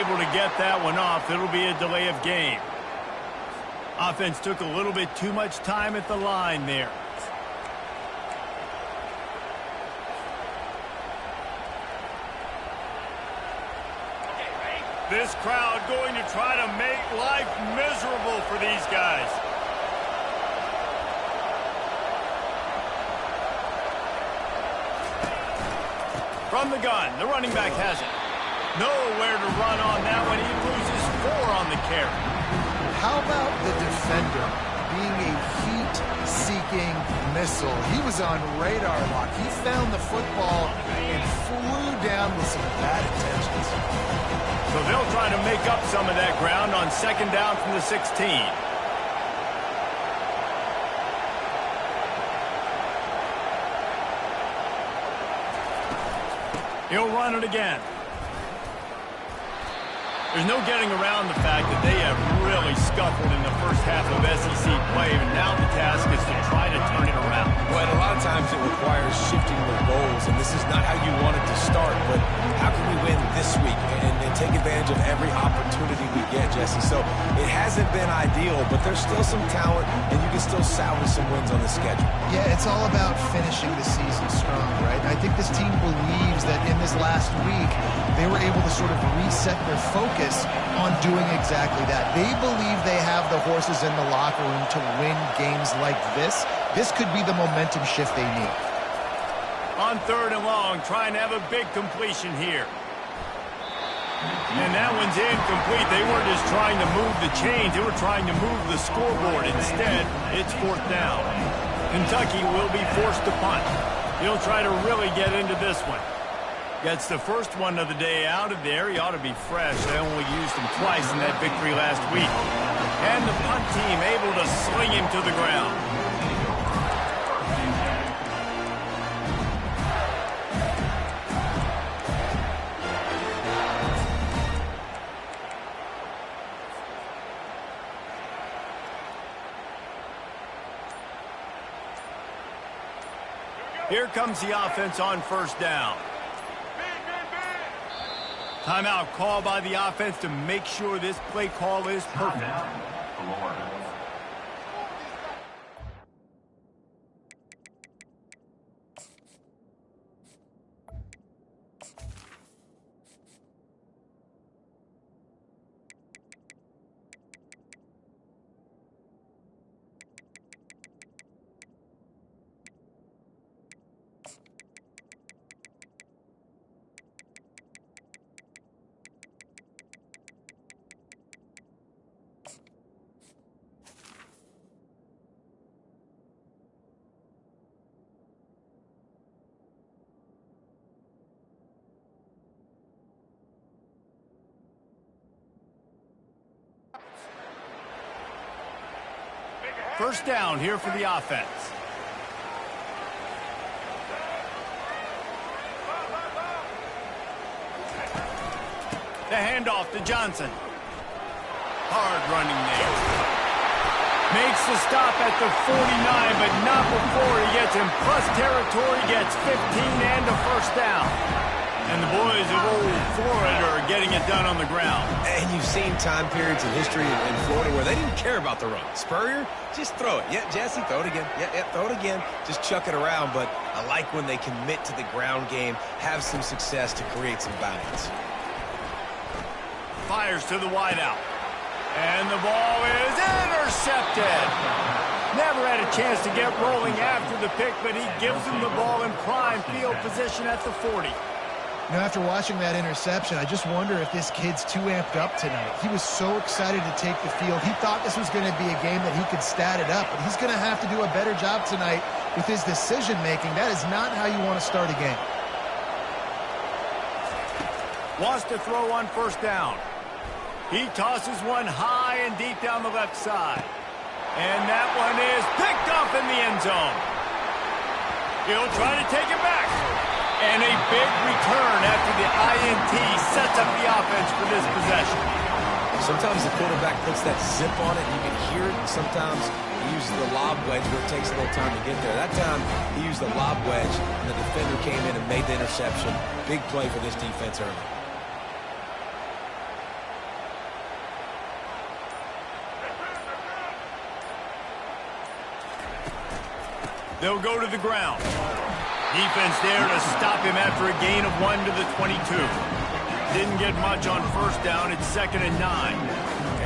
able to get that one off. It'll be a delay of game. Offense took a little bit too much time at the line there. This crowd going to try to make life miserable for these guys. From the gun, the running back has it. Nowhere to run on that one. He loses 4 on the carry. How about the defender being a heat-seeking missile? He was on radar lock. He found the football and flew down with some bad intentions. So they'll try to make up some of that ground on 2nd down from the 16. He'll run it again. There's no getting around the fact that they have really scuffled in the first half of SEC play, and now the task is to try to turn it around. Well, a lot of times it requires shifting the goals, and this is not how you want it to start, but how can we win this week and take advantage of every opportunity we get, Jesse? So it hasn't been ideal, but there's still some talent, and you can still salvage some wins on the schedule. Yeah, it's all about finishing the season strong, right? I think this team believes that in this last week, they were able to sort of reset their focus on doing exactly that. They believe they have the horses in the locker room to win games like this. This could be the momentum shift they need. On 3rd and long, trying to have a big completion here. And that one's incomplete. They weren't just trying to move the chains. They were trying to move the scoreboard. Instead, it's 4th down. Kentucky will be forced to punt. He'll try to really get into this one. Gets the first one of the day out of there. He ought to be fresh. They only used him twice in that victory last week. And the punt team able to sling him to the ground. Here comes the offense on 1st down. Timeout call by the offense to make sure this play call is perfect. First down here for the offense. The handoff to Johnson. Hard running there. Makes the stop at the 49, but not before he gets in plus territory, gets 15 and a first down. And the boys of old Florida are getting it done on the ground. And you've seen time periods in history in Florida where they didn't care about the run. Spurrier, just throw it. Yeah, Jesse, throw it again. Yeah, throw it again. Just chuck it around. But I like when they commit to the ground game, have some success to create some balance. Fires to the wideout. And the ball is intercepted. Never had a chance to get rolling after the pick, but he gives him the ball in prime field position at the 40. You know, after watching that interception, I just wonder if this kid's too amped up tonight. He was so excited to take the field. He thought this was going to be a game that he could stat it up, but he's going to have to do a better job tonight with his decision-making. That is not how you want to start a game. Wants to throw on first down. He tosses one high and deep down the left side. And that one is picked up in the end zone. He'll try to take it back. And a big return after the INT sets up the offense for this possession. Sometimes the quarterback puts that zip on it, and you can hear it. Sometimes he uses the lob wedge where it takes a little time to get there. That time, he used the lob wedge, and the defender came in and made the interception. Big play for this defense early. They'll go to the ground. Defense there to stop him after a gain of 1 to the 22. Didn't get much on first down. It's 2nd and 9.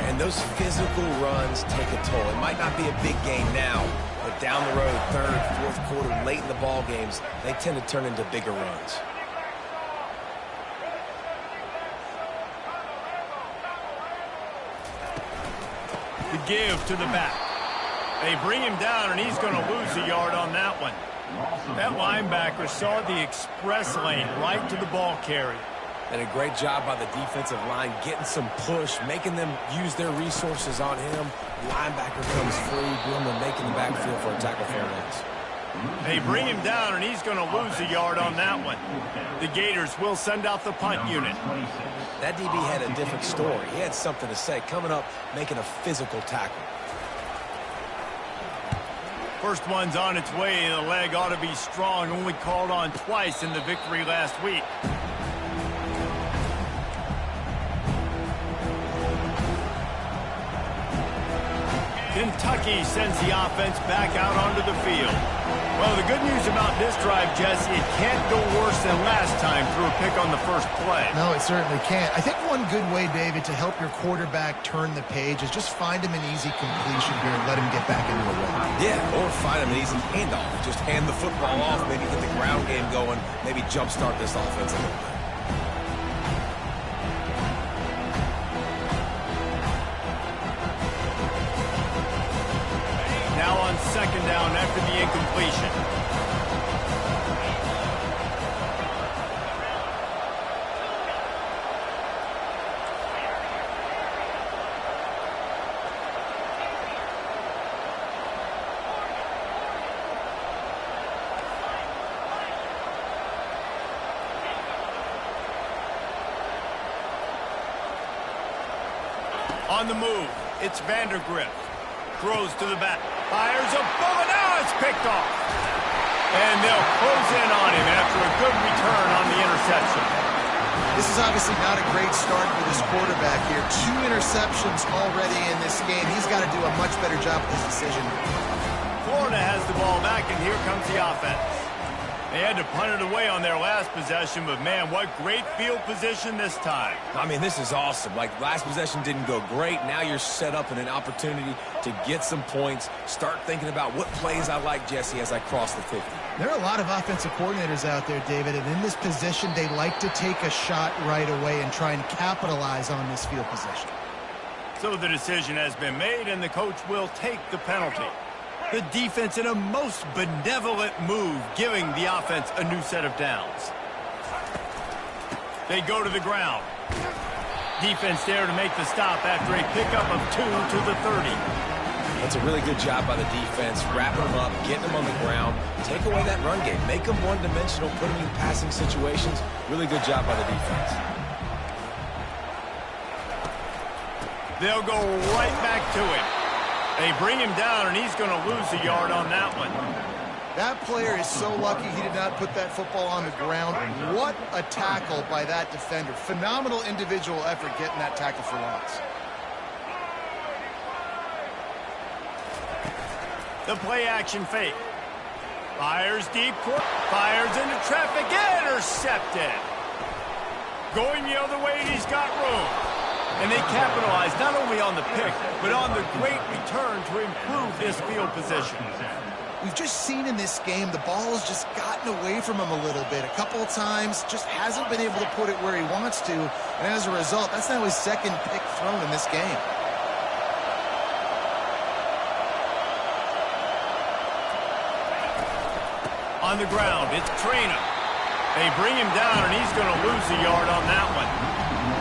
And those physical runs take a toll. It might not be a big gain now, but down the road, 3rd, 4th quarter, late in the ball games, they tend to turn into bigger runs. The give to the back. They bring him down, and he's going to lose a yard on that one. That linebacker saw the express lane right to the ball carrier. And a great job by the defensive line getting some push, making them use their resources on him. Linebacker comes free, doing the making the backfield for a tackle for a loss. They bring him down, and he's going to lose a yard on that one. The Gators will send out the punt unit. That DB had a different story. He had something to say, coming up, making a physical tackle. First one's on its way. The leg ought to be strong. Only called on twice in the victory last week. Kentucky sends the offense back out onto the field. Well, the good news about this drive, Jesse, it can't go worse than last time through a pick on the first play. No, it certainly can't. I think one good way, David, to help your quarterback turn the page is just find him an easy completion here and let him get back into a run. Yeah, or find him an easy handoff. Just hand the football off, maybe get the ground game going, maybe jumpstart this offense a little bit. Now on 2nd down after the incompletion. On the move, it's Vandergrift. Throws to the back. Fires a bullet. Now it's picked off. And they'll close in on him after a good return on the interception. This is obviously not a great start for this quarterback here. 2 interceptions already in this game. He's got to do a much better job with his decision. Florida has the ball back, and here comes the offense. They had to punt it away on their last possession, but man, what great field position this time. I mean, this is awesome. Like, last possession didn't go great. Now you're set up in an opportunity to get some points. Start thinking about what plays I like, Jesse, as I cross the 50. There are a lot of offensive coordinators out there, David, and in this position, they like to take a shot right away and try and capitalize on this field position. So the decision has been made, and the coach will take the penalty. The defense in a most benevolent move, giving the offense a new set of downs. They go to the ground. Defense there to make the stop after a pickup of 2 to the 30. That's a really good job by the defense, wrapping them up, getting them on the ground, take away that run game, make them one-dimensional, put them in passing situations. Really good job by the defense. They'll go right back to him. They bring him down, and he's going to lose a yard on that one. That player is so lucky he did not put that football on the ground. What a tackle by that defender. Phenomenal individual effort getting that tackle for loss. The play action fake. Fires deep court. Fires into traffic. Intercepted. Going the other way, and he's got room. And they capitalize not only on the pick, but on the great return to improve this field position. We've just seen in this game the ball has just gotten away from him a little bit. A couple of times, just hasn't been able to put it where he wants to. And as a result, that's now his 2nd pick thrown in this game. On the ground, it's Traina. They bring him down, and he's going to lose a yard on that one.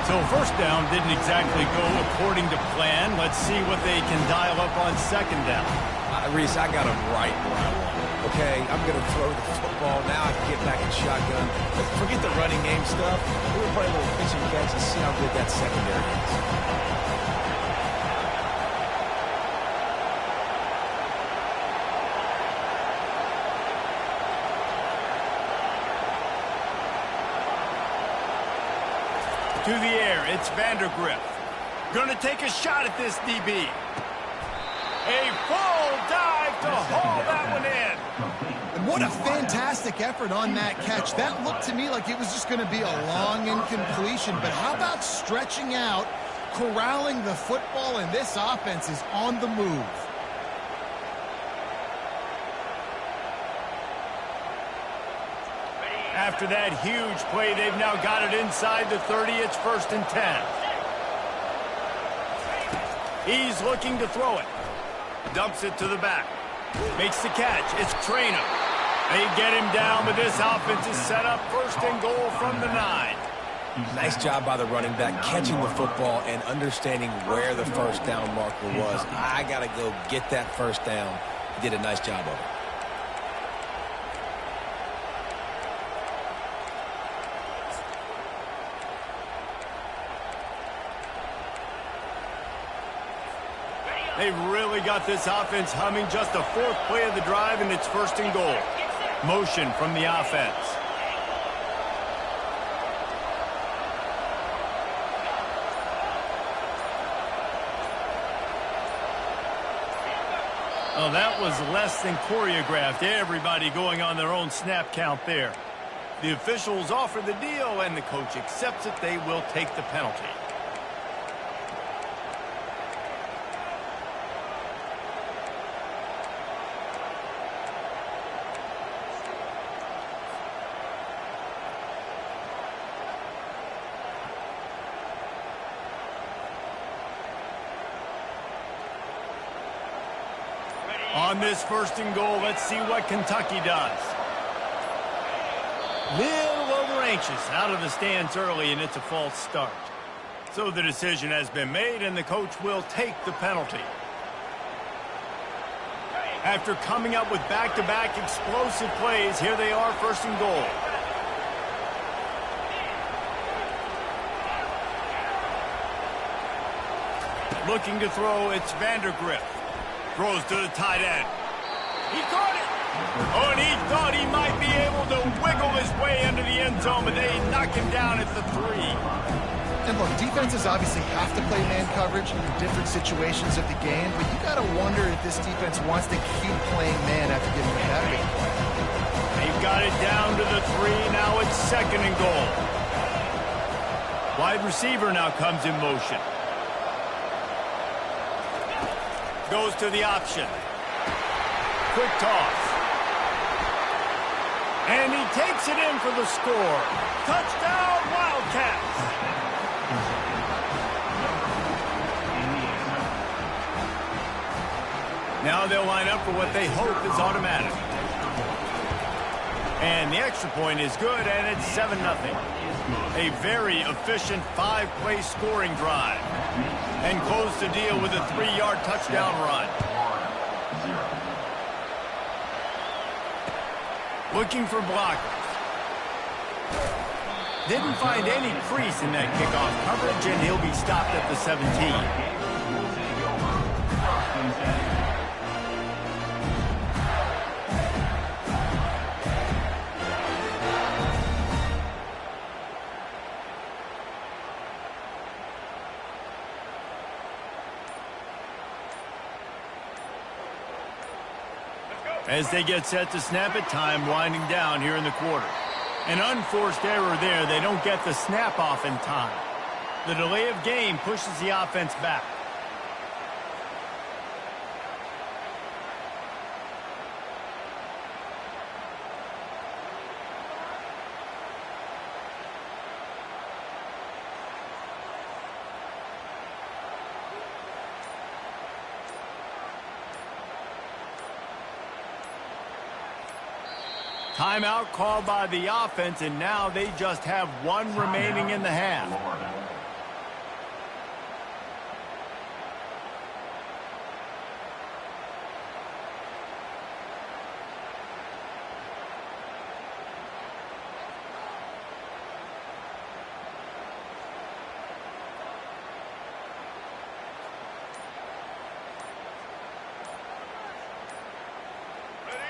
So first down didn't exactly go according to plan. Let's see what they can dial up on 2nd down. Reese, I got him right where I want him. Okay, I'm going to throw the football. Now I can get back in shotgun. Forget the running game stuff. We're going to play a little pitch and catch and see how good that secondary is. To the air, it's Vandergrift. Gonna take a shot at this DB. A full dive to haul that one in. What a fantastic effort on that catch. That looked to me like it was just going to be a long incompletion, but how about stretching out, corralling the football, and this offense is on the move. After that huge play, they've now got it inside the 30. It's 1st and 10. He's looking to throw it. Dumps it to the back. Makes the catch. It's Trainer. They get him down, but this offense is set up 1st and goal from the 9. Nice job by the running back, catching the football and understanding where the first down marker was. I got to go get that first down. He did a nice job of it. They've really got this offense humming. Just a 4th play of the drive, and it's 1st and goal. Motion from the offense. Oh, that was less than choreographed. Everybody going on their own snap count there. The officials offer the deal, and the coach accepts it. They will take the penalty. On this 1st and goal, let's see what Kentucky does. Little over anxious out of the stands early, and it's a false start. So the decision has been made, and the coach will take the penalty. After coming up with back-to-back explosive plays, here they are, 1st and goal. Looking to throw, it's Vandergrift. Throws to the tight end. He caught it. Oh, and he thought he might be able to wiggle his way into the end zone, but they knock him down at the 3. And look, defenses obviously have to play man coverage in different situations of the game, but you got to wonder if this defense wants to keep playing man after giving it that big play. They've got it down to the 3. Now it's 2nd and goal. Wide receiver now comes in motion. Goes to the option. Quick toss. And he takes it in for the score. Touchdown, Wildcats. Now they'll line up for what they hope is automatic. And the extra point is good, and it's 7-0. A very efficient 5-play scoring drive. And close the deal with a 3-yard touchdown run. Looking for blockers. Didn't find any crease in that kickoff coverage, and he'll be stopped at the 17. As they get set to snap it, time winding down here in the quarter. An unforced error there. They don't get the snap off in time. The delay of game pushes the offense back. Timeout called by the offense, and now they just have 1 remaining in the half.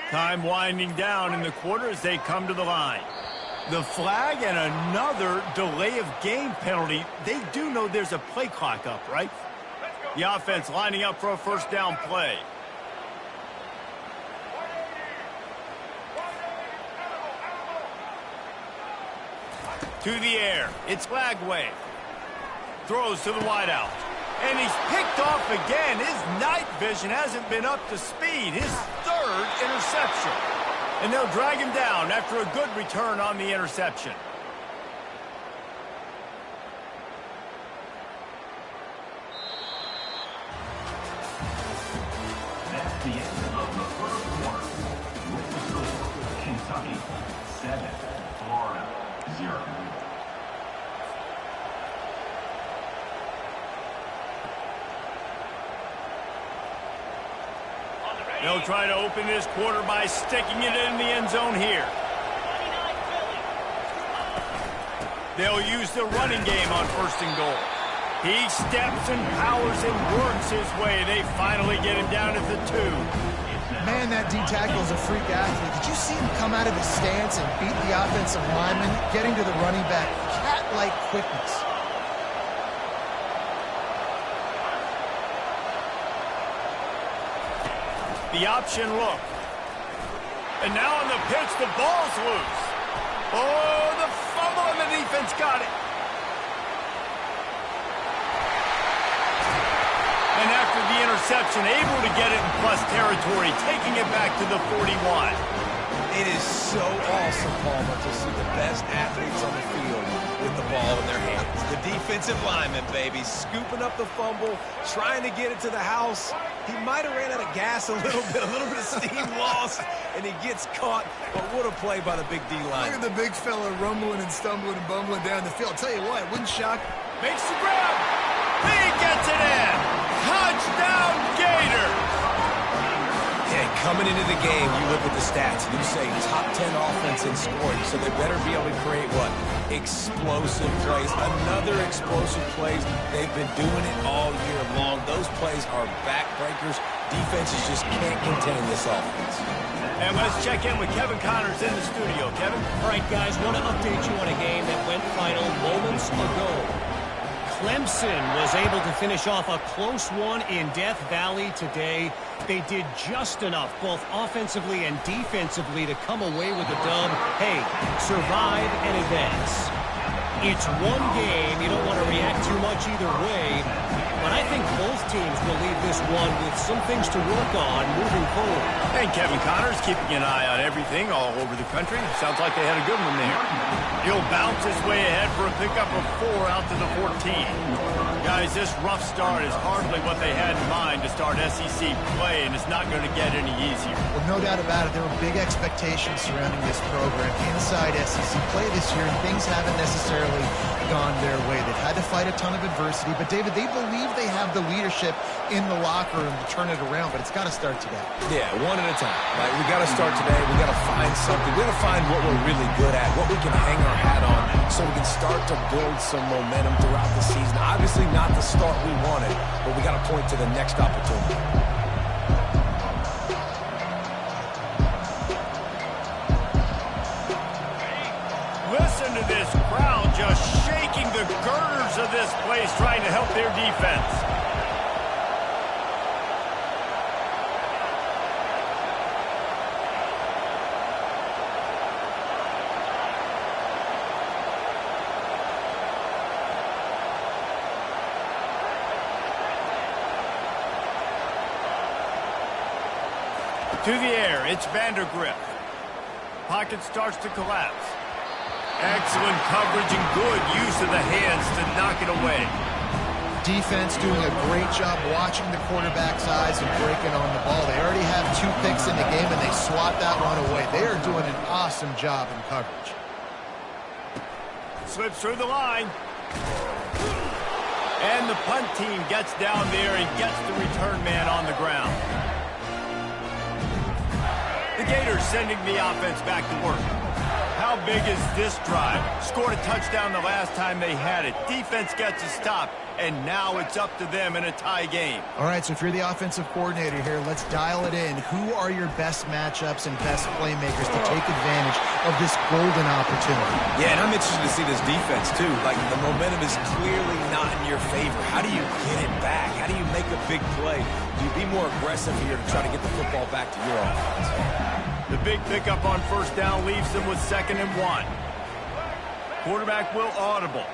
Time winding down in the quarter as they come to the line. The flag and another delay of game penalty. They do know there's a play clock up, right? The offense lining up for a 1st down play. To the air. It's Lagway. Throws to the wideout. And he's picked off again. His night vision hasn't been up to speed. His third interception. And they'll drag him down after a good return on the interception. That's the end of the first quarter. With the score, Kentucky 7, Florida 0. They'll try to open this quarter by sticking it in the end zone here. They'll use the running game on 1st and goal. He steps and powers and works his way. They finally get him down at the 2. Man, that D-tackle is a freak athlete. Did you see him come out of his stance and beat the offensive lineman, getting to the running back? Cat-like quickness. The option look. And now on the pitch, the ball's loose. Oh, the fumble, and the defense got it. And after the interception, able to get it in plus territory, taking it back to the 41. It is so awesome, Palmer, to see the best athletes on the field with the ball in their hands. The defensive lineman, baby, scooping up the fumble, trying to get it to the house. He might have ran out of gas a little bit of steam lost, and he gets caught. But what a play by the big D line. Look at the big fella rumbling and stumbling and bumbling down the field. I'll tell you what, it wouldn't shock. Makes the grab. He gets it in. Touchdown, Gators. Yeah, coming into the game, you look at the stats, and you say top 10 offense in scoring, so they better be able to create what? Explosive plays. Another explosive plays. They've been doing it all year long. Those plays are backbreakers. Defenses just can't contain this offense. And let's check in with Kevin Connors in the studio. Kevin? All right, guys, want to update you on a game that went final moments ago. Clemson was able to finish off a close one in Death Valley today. They did just enough, both offensively and defensively, to come away with the dub. Hey, survive and advance. It's one game. You don't want to react too much either way. But I think both teams will leave this one with some things to work on moving forward. And Kevin Connors keeping an eye on everything all over the country. Sounds like they had a good one there. He'll bounce his way ahead for a pickup of 4 out to the 14. Guys, this rough start is hardly what they had in mind to start SEC play, and it's not going to get any easier. Well, no doubt about it. There were big expectations surrounding this program inside SEC play this year, and things haven't necessarily gone their way. They've had to fight a ton of adversity, but David, they believe they have the leadership in the locker room to turn it around, but it's got to start today. Yeah, one at a time. Like, we got to start today. We got to find something. We got to find what we're really good at, what we can hang our hat on, so we can start to build some momentum throughout the season. Obviously, not the start we wanted, but we got to point to the next opportunity. Listen to this crowd just shaking the girders of this place, trying to help their defense. To the air, it's Vandergrift. Pocket starts to collapse. Excellent coverage and good use of the hands to knock it away. Defense doing a great job watching the quarterback's eyes and breaking on the ball. They already have 2 picks in the game, and they swat that one away. They are doing an awesome job in coverage. Slips through the line. And the punt team gets down there and gets the return man on the ground. The Gators sending the offense back to work. How big is this drive? Scored a touchdown the last time they had it. Defense gets a stop, and now it's up to them in a tie game. All right, so if you're the offensive coordinator here, let's dial it in. Who are your best matchups and best playmakers to take advantage of this golden opportunity? Yeah, and I'm interested to see this defense, too. Like, the momentum is clearly not in your favor. How do you get it back? How do you make a big play? Do you be more aggressive here to try to get the football back to your offense? The big pickup on 1st down leaves them with 2nd and 1. Quarterback will audible.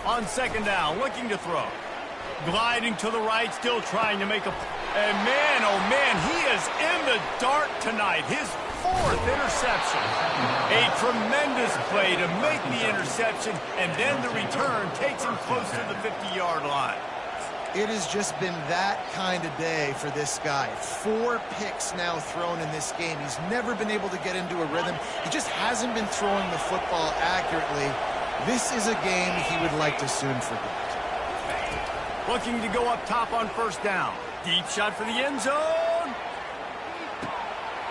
On second down, looking to throw. Gliding to the right, still trying to make a... And man, oh man, he is in the dark tonight. His 4th interception. A tremendous play to make the interception, and then the return takes him close to the 50-yard line. It has just been that kind of day for this guy. 4 picks now thrown in this game. He's never been able to get into a rhythm. He just hasn't been throwing the football accurately. This is a game he would like to soon forget. Looking to go up top on first down. Deep shot for the end zone.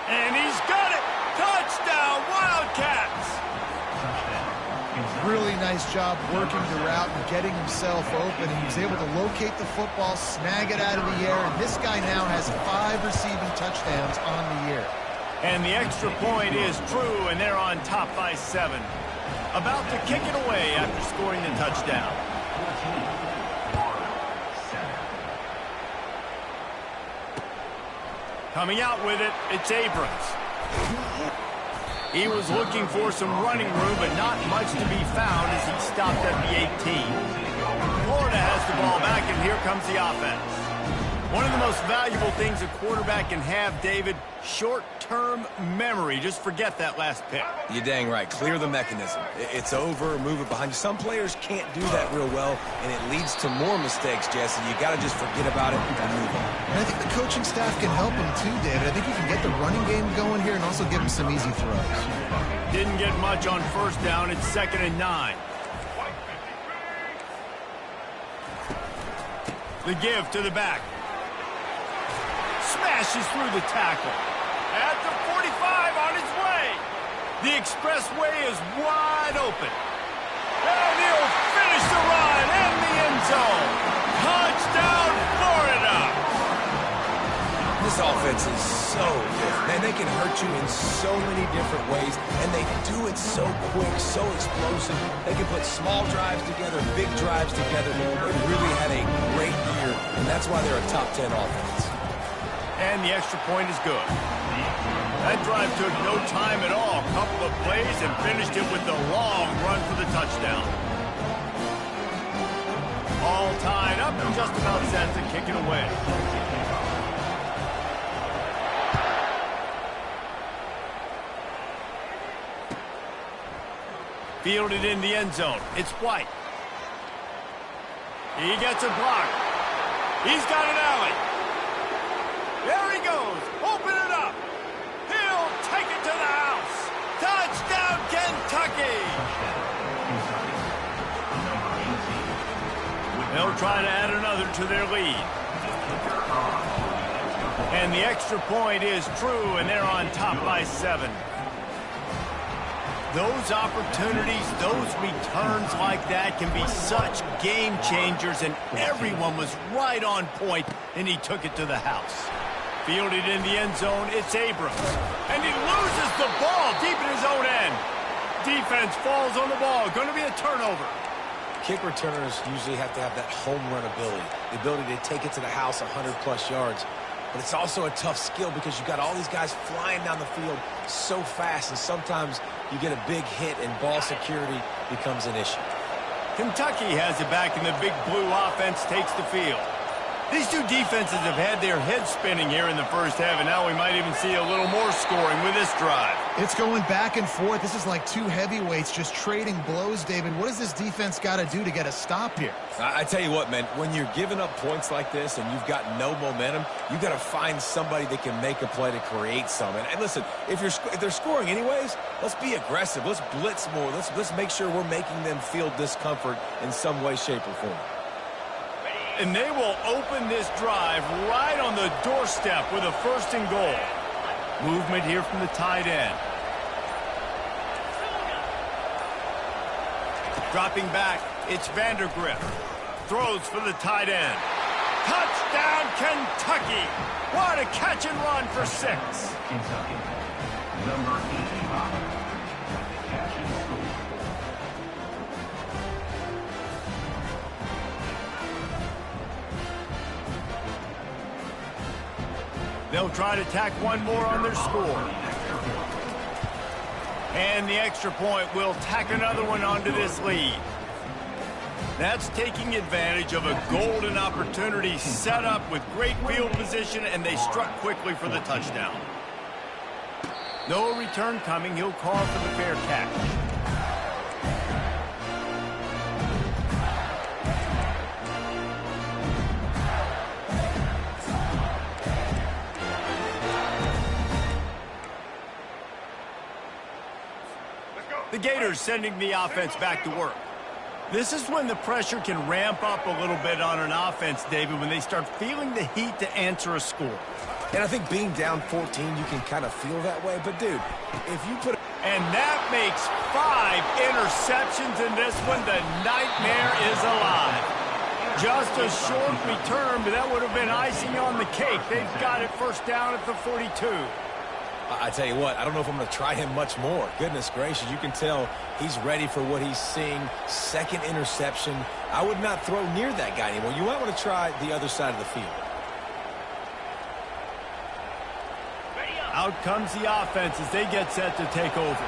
And he's got it. Touchdown, Wildcats. Really nice job working the route and getting himself open. He was able to locate the football, snag it out of the air, and this guy now has 5 receiving touchdowns on the year. And the extra point is true, and they're on top by 7. About to kick it away after scoring the touchdown. Coming out with it, it's Abrams. He was looking for some running room, but not much to be found as he stopped at the 18. Florida has the ball back, and here comes the offense. One of the most valuable things a quarterback can have, David, short-term memory. Just forget that last pick. You're dang right. Clear the mechanism. It's over, move it behind you. Some players can't do that real well, and it leads to more mistakes, Jesse. You got to just forget about it and move on. And I think the coaching staff can help him too, David. I think he can get the running game going here and also give him some easy throws. Didn't get much on first down. It's 2nd and 9. The give to the back. Smashes through the tackle. At the 45 on his way. The expressway is wide open. And he'll finish the run in the end zone. Touchdown, Florida. This offense is so good. Man, they can hurt you in so many different ways, and they do it so quick, so explosive. They can put small drives together, big drives together. They really had a great year, and that's why they're a top 10 offense. And the extra point is good. That drive took no time at all. A couple of plays and finished it with the long run for the touchdown. All tied up and just about set to kick it away. Fielded in the end zone. It's White. He gets a block. He's got an alley. There he goes. Open it up. He'll take it to the house. Touchdown, Kentucky. They'll try to add another to their lead. And the extra point is true, and they're on top by 7. Those opportunities, those returns like that can be such game changers, and everyone was right on point, and he took it to the house. Fielded in the end zone, it's Abrams. And he loses the ball deep in his own end. Defense falls on the ball. Going to be a turnover. Kick returners usually have to have that home run ability, the ability to take it to the house 100-plus yards. But it's also a tough skill because you've got all these guys flying down the field so fast, and sometimes you get a big hit and ball security becomes an issue. Kentucky has it back, and the big blue offense takes the field. These two defenses have had their heads spinning here in the first half, and now we might even see a little more scoring with this drive. It's going back and forth. This is like two heavyweights just trading blows, David. What does this defense got to do to get a stop here? I tell you what, man, when you're giving up points like this and you've got no momentum, you've got to find somebody that can make a play to create some. And listen, if they're scoring anyways, let's be aggressive. Let's blitz more. Let's make sure we're making them feel discomfort in some way, shape, or form. And they will open this drive right on the doorstep with a 1st and goal. Movement here from the tight end. Dropping back, it's Vandergrift. Throws for the tight end. Touchdown, Kentucky! What a catch and run for 6. Kentucky, number 85. Catch and score. They'll try to tack one more on their score. And the extra point will tack another one onto this lead. That's taking advantage of a golden opportunity set up with great field position, and they struck quickly for the touchdown. No return coming. He'll call for the fair catch. The Gators sending the offense back to work. This is when the pressure can ramp up a little bit on an offense, David, when they start feeling the heat to answer a score. And I think being down 14, you can kind of feel that way. But, dude, if you put... And that makes 5 interceptions in this one. The nightmare is alive. Just a short return, but that would have been icing on the cake. They've got it first down at the 42. I tell you what, I don't know if I'm going to try him much more. Goodness gracious, you can tell he's ready for what he's seeing. Second interception. I would not throw near that guy anymore. You might want to try the other side of the field. Out comes the offense as they get set to take over.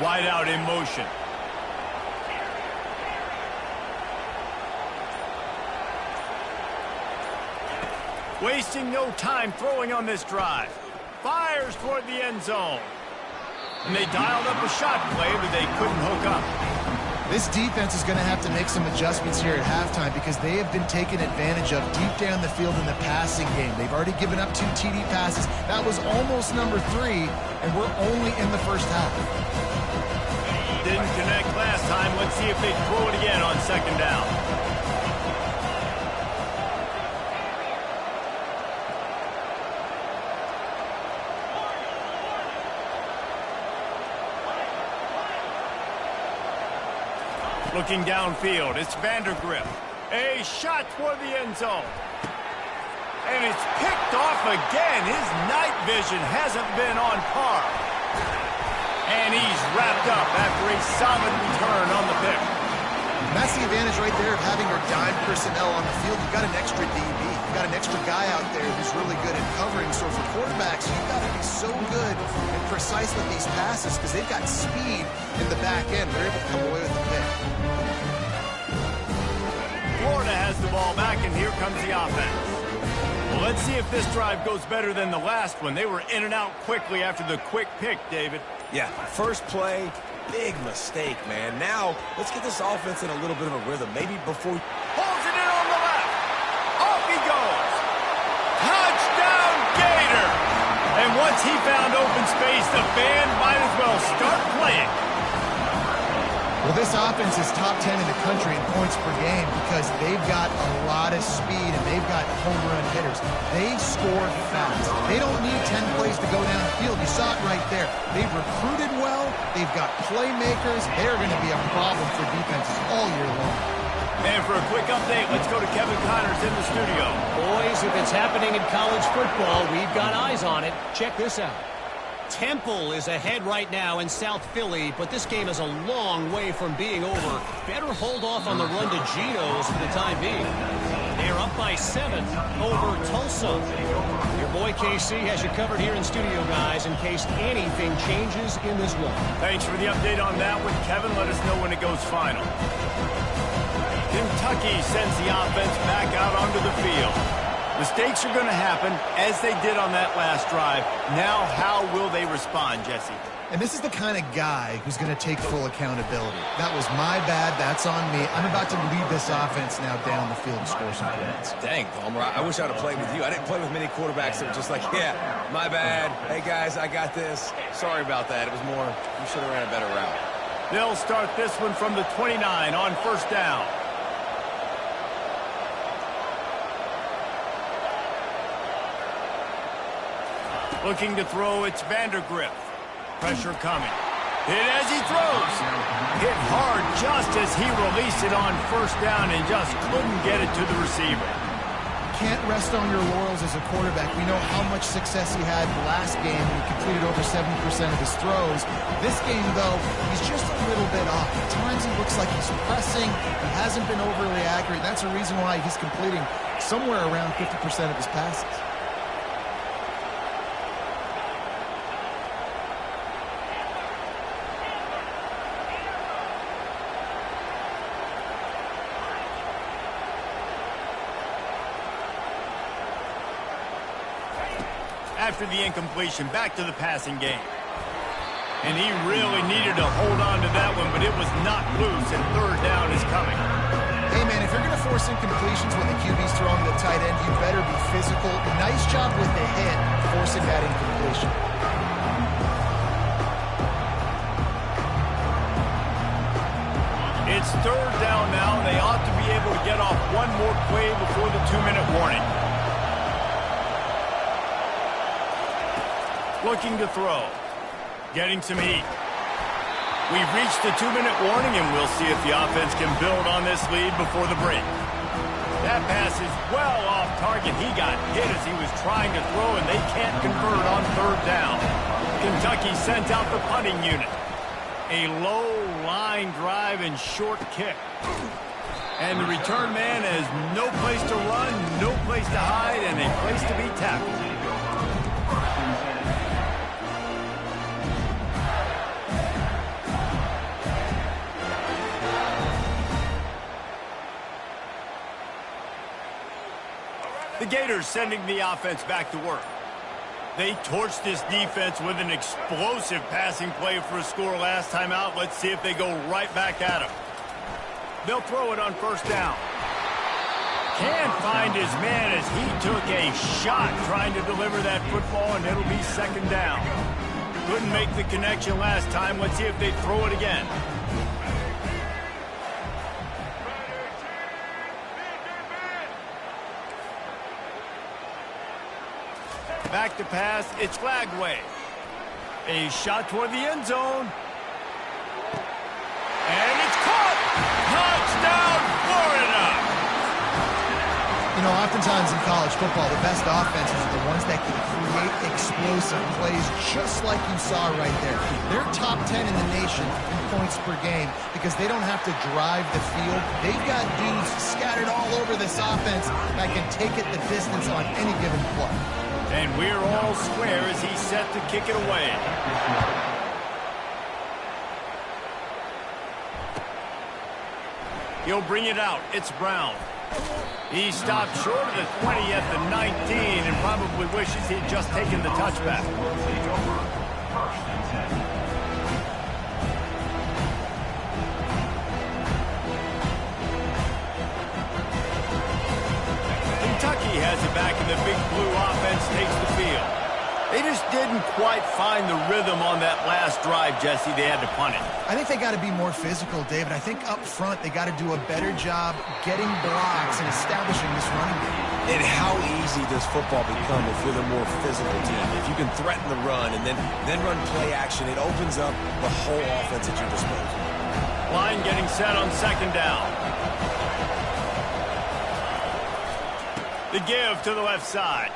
Wide out in motion. Wasting no time throwing on this drive. Fires toward the end zone. And they dialed up a shot play, but they couldn't hook up. This defense is going to have to make some adjustments here at halftime because they have been taken advantage of deep down the field in the passing game. They've already given up 2 TD passes. That was almost number 3, and we're only in the first half. Didn't connect last time. Let's see if they throw it again on second down. Looking downfield, it's Vandergrift. A shot toward the end zone. And it's picked off again. His night vision hasn't been on par. And he's wrapped up after a solid return on the pick. And that's the advantage right there of having your dime personnel on the field. You've got an extra DB. You've got an extra guy out there who's really good at covering. So for quarterbacks, you've got to be so good and precise with these passes because they've got speed in the back end. They're able to come away with the pick. Florida has the ball back, and here comes the offense. Well, let's see if this drive goes better than the last one. They were in and out quickly after the quick pick, David. Yeah, first play, big mistake, man. Now, let's get this offense in a little bit of a rhythm. Maybe before... Pulls it in on the left. Off he goes. Touchdown, Gator! And once he found open space, the band might as well start playing. Well, this offense is top 10 in the country in points per game because they've got a lot of speed and they've got home run hitters. They score fast. They don't need 10 plays to go down the field. You saw it right there. They've recruited well. They've got playmakers. They're going to be a problem for defenses all year long. And for a quick update, let's go to Kevin Connors in the studio. Boys, if it's happening in college football, we've got eyes on it. Check this out. Temple is ahead right now in South Philly, but this game is a long way from being over. Better hold off on the run to Geno's for the time being. They're up by 7 over Tulsa. Your boy KC has you covered here in studio, guys, in case anything changes in this one. Thanks for the update on that one, Kevin. Let us know when it goes final. Kentucky sends the offense back out onto the field. Mistakes are going to happen, as they did on that last drive. Now, how will they respond, Jesse? And this is the kind of guy who's going to take full accountability. That was my bad. That's on me. I'm about to lead this offense now down the field and score some points. Dang, Palmer, I wish I'd have played with you. I didn't play with many quarterbacks that were just like, yeah, my bad. Hey, guys, I got this. Sorry about that. It was more, you should have ran a better route. They'll start this one from the 29 on first down. Looking to throw, it's Vandergrift. Pressure coming. Hit as he throws. Hit hard just as he released it on first down and just couldn't get it to the receiver. can't rest on your laurels as a quarterback. We know how much success he had last game when he completed over 70% of his throws. This game, though, he's just a little bit off. At times he looks like he's pressing. He hasn't been overly accurate. That's a reason why he's completing somewhere around 50% of his passes. After the incompletion, back to the passing game. And he really needed to hold on to that one, but it was not loose, and third down is coming. Hey, man, if you're going to force incompletions when the QB's throwing to the tight end, you better be physical. Nice job with the hit, forcing that incompletion. It's third down now. They ought to be able to get off one more play before the 2-minute warning. Looking to throw. Getting some heat. We've reached the 2-minute warning, and we'll see if the offense can build on this lead before the break. That pass is well off target. He got hit as he was trying to throw, and they can't convert on third down. Kentucky sent out the punting unit. A low line drive and short kick. And the return man has no place to run, no place to hide, and a place to be tackled. The Gators sending the offense back to work. They torched this defense with an explosive passing play for a score last time out. Let's see if they go right back at him. They'll throw it on first down. Can't find his man as he took a shot trying to deliver that football, and it'll be second down. Couldn't make the connection last time. Let's see if they throw it again. Back to pass, it's Flagway. A shot toward the end zone. And it's caught! Touchdown, Florida! You know, oftentimes in college football, the best offenses are the ones that can create explosive plays, just like you saw right there. They're top 10 in the nation in points per game because they don't have to drive the field. They've got dudes scattered all over this offense that can take it the distance on any given play. And we're all square as he's set to kick it away. He'll bring it out. It's Brown. He stopped short of the 20 at the 19 and probably wishes he'd just taken the touchback. First and 10. Kentucky has it back, and the big blue offense takes the field. They just didn't quite find the rhythm on that last drive, Jesse. They had to punt it. I think they got to be more physical, David. I think up front they got to do a better job getting blocks and establishing this running game. And how easy does football become if you're the more physical team? If you can threaten the run and then run play action, it opens up the whole offense at your disposal. Line getting set on second down. The give to the left side.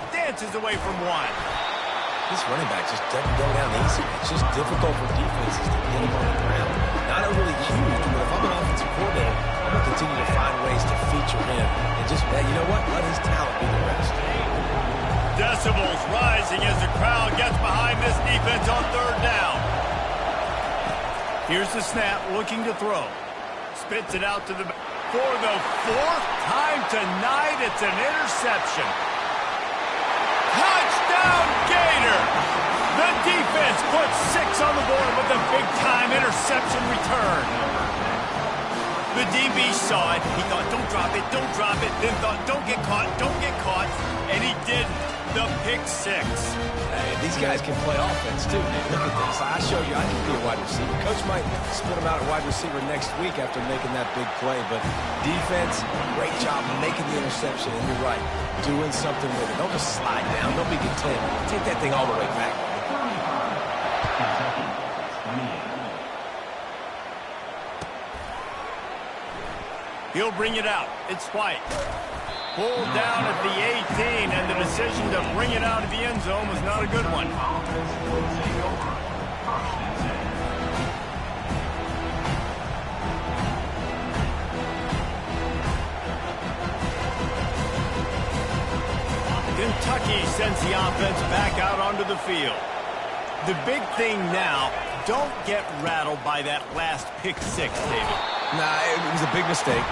Dances away from one. This running back just doesn't go down easy. It's just difficult for defenses to get him on the ground. Not overly huge, but if I'm an offensive coordinator, I'm going to continue to find ways to feature him. And just, you know what? Let his talent be the rest. Decibels rising as the crowd gets behind this defense on third down. Here's the snap, looking to throw. Spits it out to the... For the fourth time tonight, it's an interception. Touchdown, Gator! The defense puts 6 on the board with a big-time interception return. The DB saw it. He thought, don't drop it, don't drop it. Then thought, don't get caught, don't get caught. And he didn't. The pick 6. Hey, these guys can play offense, too. Look at this. I showed you I can be a wide receiver. Coach might split him out at wide receiver next week after making that big play. But defense, great job making the interception. And you're right, doing something with it. Don't just slide down. Don't be content. Take that thing all the way back. Kentucky, 28. He'll bring it out. It's White. Pulled down at the 18, and the decision to bring it out of the end zone was not a good one. Kentucky sends the offense back out onto the field. The big thing now, don't get rattled by that last pick six, David. Nah, it was a big mistake.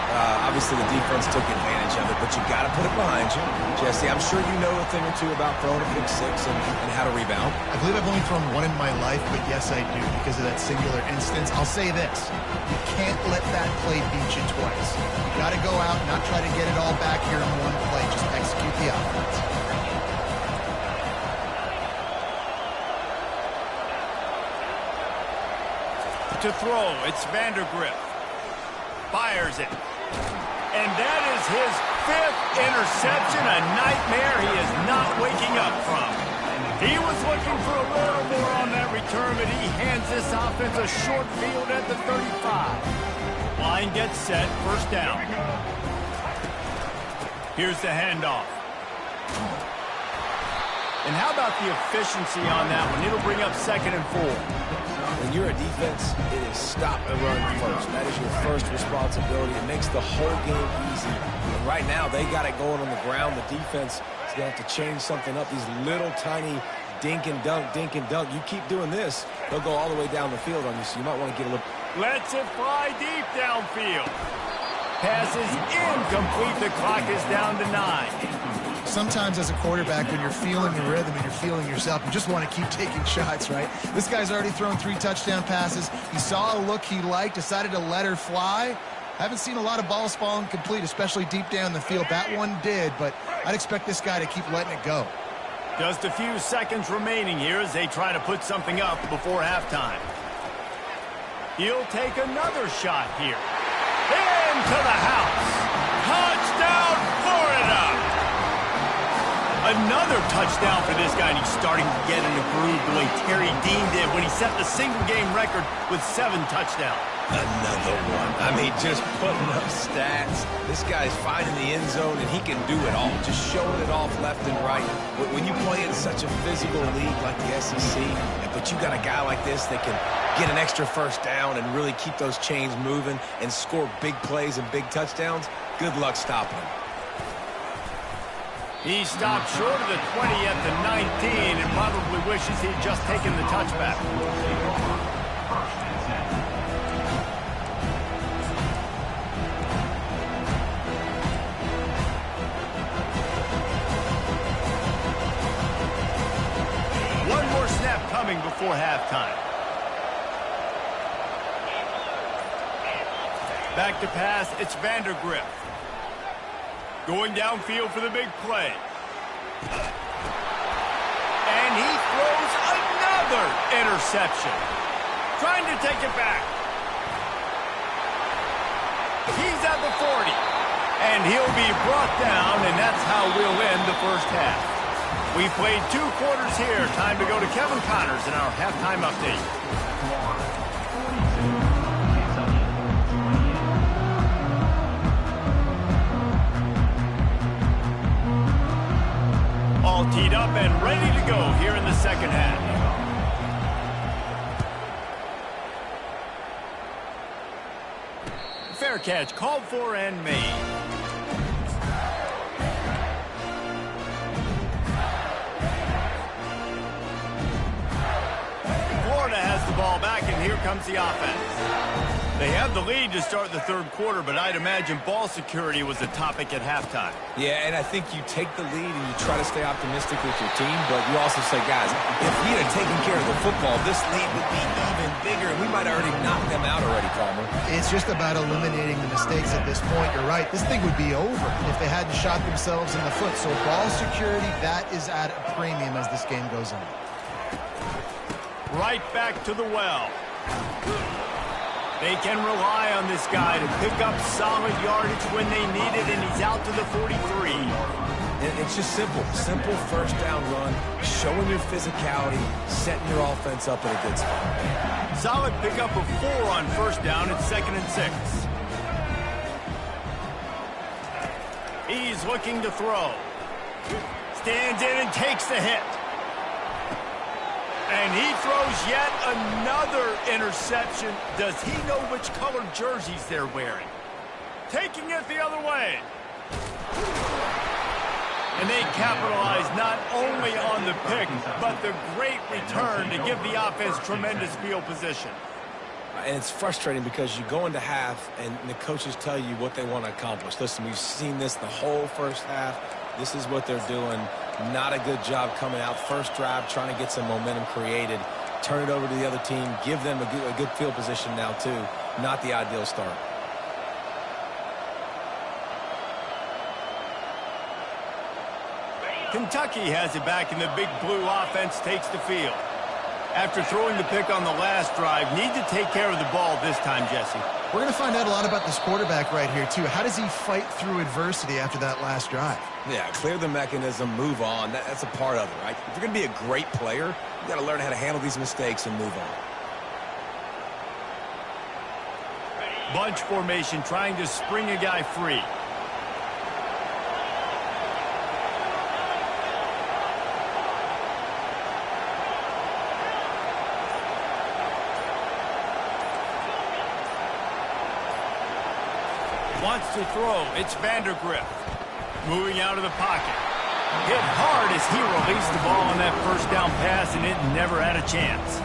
Obviously, the defense took advantage of it, but you got to put it behind you. Jesse, I'm sure you know a thing or two about throwing a pick six and how to rebound. I believe I've only thrown one in my life, but yes, I do because of that singular instance. I'll say this. You can't let that play beat you twice. You got to go out and not try to get it all back here in one play. Just execute the offense. To throw, it's Vandergrift. Fires it. And that is his 5th interception, a nightmare he is not waking up from. He was looking for a little more on that return, but he hands this offense a short field at the 35. Line gets set, first down. Here's the handoff. And how about the efficiency on that one? It'll bring up 2nd and 4. When you're a defense, it is stop and run first. That is your first responsibility. It makes the whole game easy. And right now, they got it going on the ground. The defense is going to have to change something up. These little tiny dink and dunk, dink and dunk. You keep doing this, they'll go all the way down the field on you, so you might want to get a little... Lets it fly deep downfield. Passes incomplete. The clock is down to 9. Sometimes as a quarterback, when you're feeling the rhythm and you're feeling yourself, you just want to keep taking shots, right? This guy's already thrown 3 touchdown passes. He saw a look he liked, decided to let her fly. Haven't seen a lot of balls falling complete, especially deep down the field. That one did, but I'd expect this guy to keep letting it go. Just a few seconds remaining here as they try to put something up before halftime. He'll take another shot here. Into the house. Touchdown, Florida! Another touchdown for this guy, and he's starting to get in the groove the way Terry Dean did when he set the single-game record with 7 touchdowns. Another one. I mean, just putting up stats. This guy's finding the end zone, and he can do it all. Just showing it off left and right. When you play in such a physical league like the SEC, but you got a guy like this that can get an extra first down and really keep those chains moving and score big plays and big touchdowns, good luck stopping him. He stopped short of the 20 at the 19 and probably wishes he'd just taken the touchback. One more snap coming before halftime. Back to pass, it's Vandergrift. Going downfield for the big play. And he throws another interception. Trying to take it back. He's at the 40. And he'll be brought down, and that's how we'll end the first half. We played 2 quarters here. Time to go to Kevin Connors in our halftime update. All teed up and ready to go here in the second half. Fair catch called for and made. Florida has the ball back, and here comes the offense. They have the lead to start the 3rd quarter, but I'd imagine ball security was a topic at halftime. Yeah, and I think you take the lead and you try to stay optimistic with your team, but you also say, guys, if we had taken care of the football, this lead would be even bigger, and we might have already knocked them out already, Palmer. It's just about eliminating the mistakes at this point. You're right. This thing would be over if they hadn't shot themselves in the foot. So ball security, that is at a premium as this game goes on. Right back to the well. They can rely on this guy to pick up solid yardage when they need it, and he's out to the 43. It's just simple. Simple first down run, showing your physicality, setting your offense up in a good spot. Solid pickup of 4 on first down. It's 2nd and 6. He's He's looking to throw. Stands in and takes the hit. And he throws yet another interception. Does he know which colored jerseys they're wearing? Taking it the other way. And they capitalize not only on the pick, but the great return to give the offense tremendous field position. And it's frustrating because you go into half and the coaches tell you what they want to accomplish. Listen, we've seen this the whole first half. This is what they're doing. Not a good job coming out. First drive, trying to get some momentum created. Turn it over to the other team. Give them a good field position now, too. Not the ideal start. Kentucky has it back, and the big blue offense takes the field. After throwing the pick on the last drive, need to take care of the ball this time, Jesse. We're going to find out a lot about this quarterback right here, too. How does he fight through adversity after that last drive? Yeah, clear the mechanism, move on. That's a part of it, right? If you're going to be a great player, you got to learn how to handle these mistakes and move on. Bunch formation, trying to spring a guy free. Wants to throw. It's Vandergrift. Moving out of the pocket. Hit hard as he released the ball on that first down pass, and it never had a chance.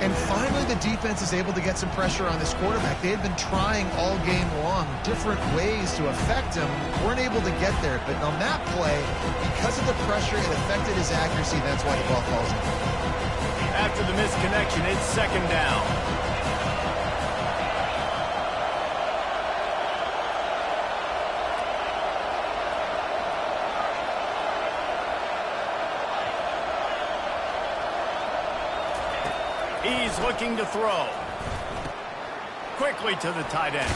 And finally, the defense is able to get some pressure on this quarterback. They had been trying all game long different ways to affect him. Weren't able to get there. But on that play, because of the pressure, it affected his accuracy. That's why the ball falls in. After the misconnection, it's second down. He's looking to throw. Quickly to the tight end.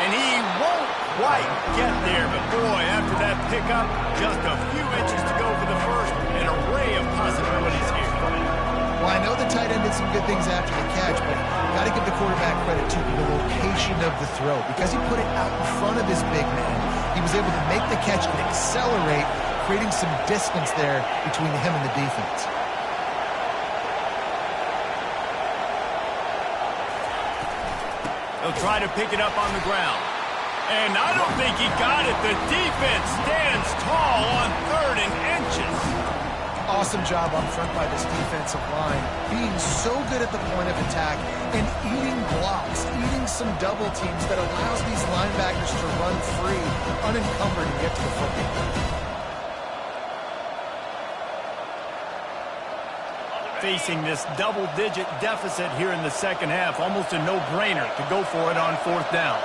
And he won't quite get there, but boy, after that pickup, just a few inches to go for the first. An array of possibilities here. Well, I know the tight end did some good things after the catch, but got to give the quarterback credit to the location of the throw. Because he put it out in front of his big man, he was able to make the catch and accelerate, creating some distance there between him and the defense. He'll try to pick it up on the ground. And I don't think he got it. The defense stands tall on 3rd and inches. Awesome job up front by this defensive line, being so good at the point of attack and eating blocks, eating some double teams that allows these linebackers to run free, unencumbered, and get to the football. Facing this double-digit deficit here in the second half, almost a no-brainer to go for it on 4th down.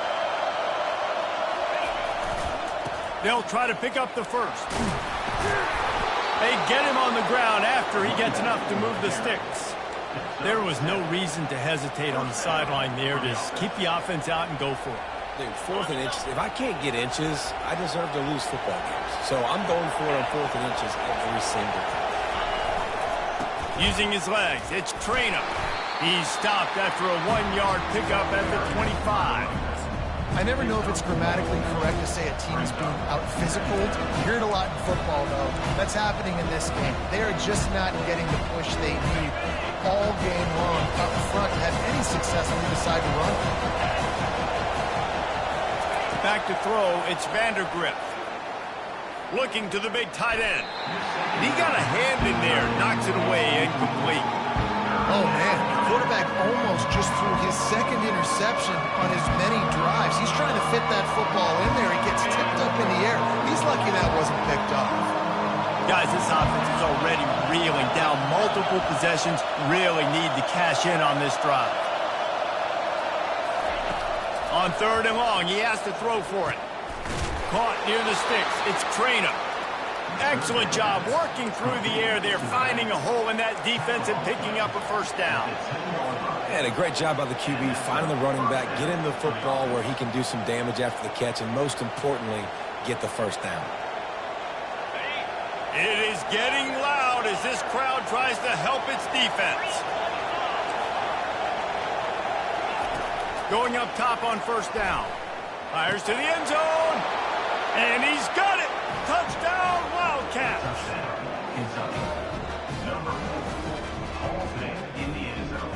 They'll try to pick up the first. They get him on the ground after he gets enough to move the sticks. There was no reason to hesitate on the sideline there. Just keep the offense out and go for it. Dude, 4th and inches. If I can't get inches, I deserve to lose football games. So I'm going for it on 4th and inches every single time. Using his legs, it's Traynor. He's stopped after a 1-yard pickup at the 25. I never know if it's grammatically correct to say a team is being out-physicaled. You hear it a lot in football, though. That's happening in this game. They are just not getting the push they need all game long up front to have any success when they decide to run. Back to throw, it's Vandergrift. Looking to the big tight end. He got a hand in there, knocks it away, incomplete. Oh, man, the quarterback almost just threw his second interception on his many drives. He's trying to fit that football in there. It gets tipped up in the air. He's lucky that wasn't picked up. Guys, this offense is already reeling down multiple possessions. Really need to cash in on this drive. On 3rd and long, he has to throw for it. Caught near the sticks. It's Traynor. Excellent job working through the air there, finding a hole in that defense and picking up a first down. And a great job by the QB, finding the running back, get him the football where he can do some damage after the catch, and most importantly, get the first down. It is getting loud as this crowd tries to help its defense. Going up top on 1st down. Fires to the end zone. And he's got it. Touchdown, Wildcats. Touchdown, Kentucky. Number 4, Hall's name in the end zone.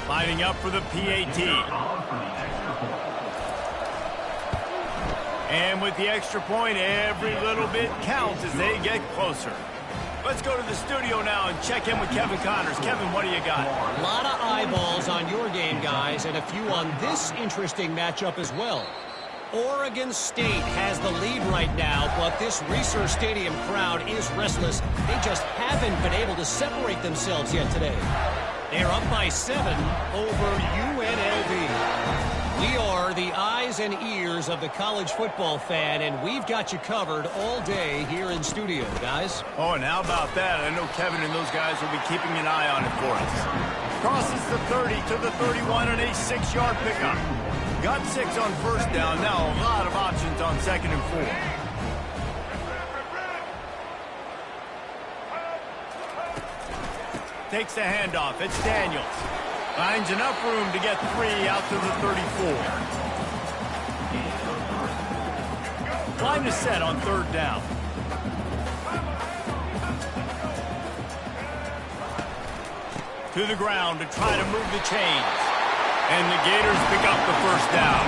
Lining up for the PAT. On for the extra point. And with the extra point, every little bit counts as they get closer. Let's go to the studio now and check in with Kevin Connors. Kevin, what do you got? A lot of eyeballs on your game, guys, and a few on this interesting matchup as well. Oregon State has the lead right now, but this Research Stadium crowd is restless. They just haven't been able to separate themselves yet today. They're up by 7 over UNLV. We are the eyes and ears of the college football fan, and we've got you covered all day here in studio, guys. Oh, and how about that? I know Kevin and those guys will be keeping an eye on it for us. Crosses the 30 to the 31 and a 6-yard pickup. Got 6 on first down. Now a lot of options on 2nd and 4. Takes the handoff. It's Daniels. Finds enough room to get 3 out to the 34. Line is set on 3rd down. To the ground to try to move the chains. And the Gators pick up the 1st down.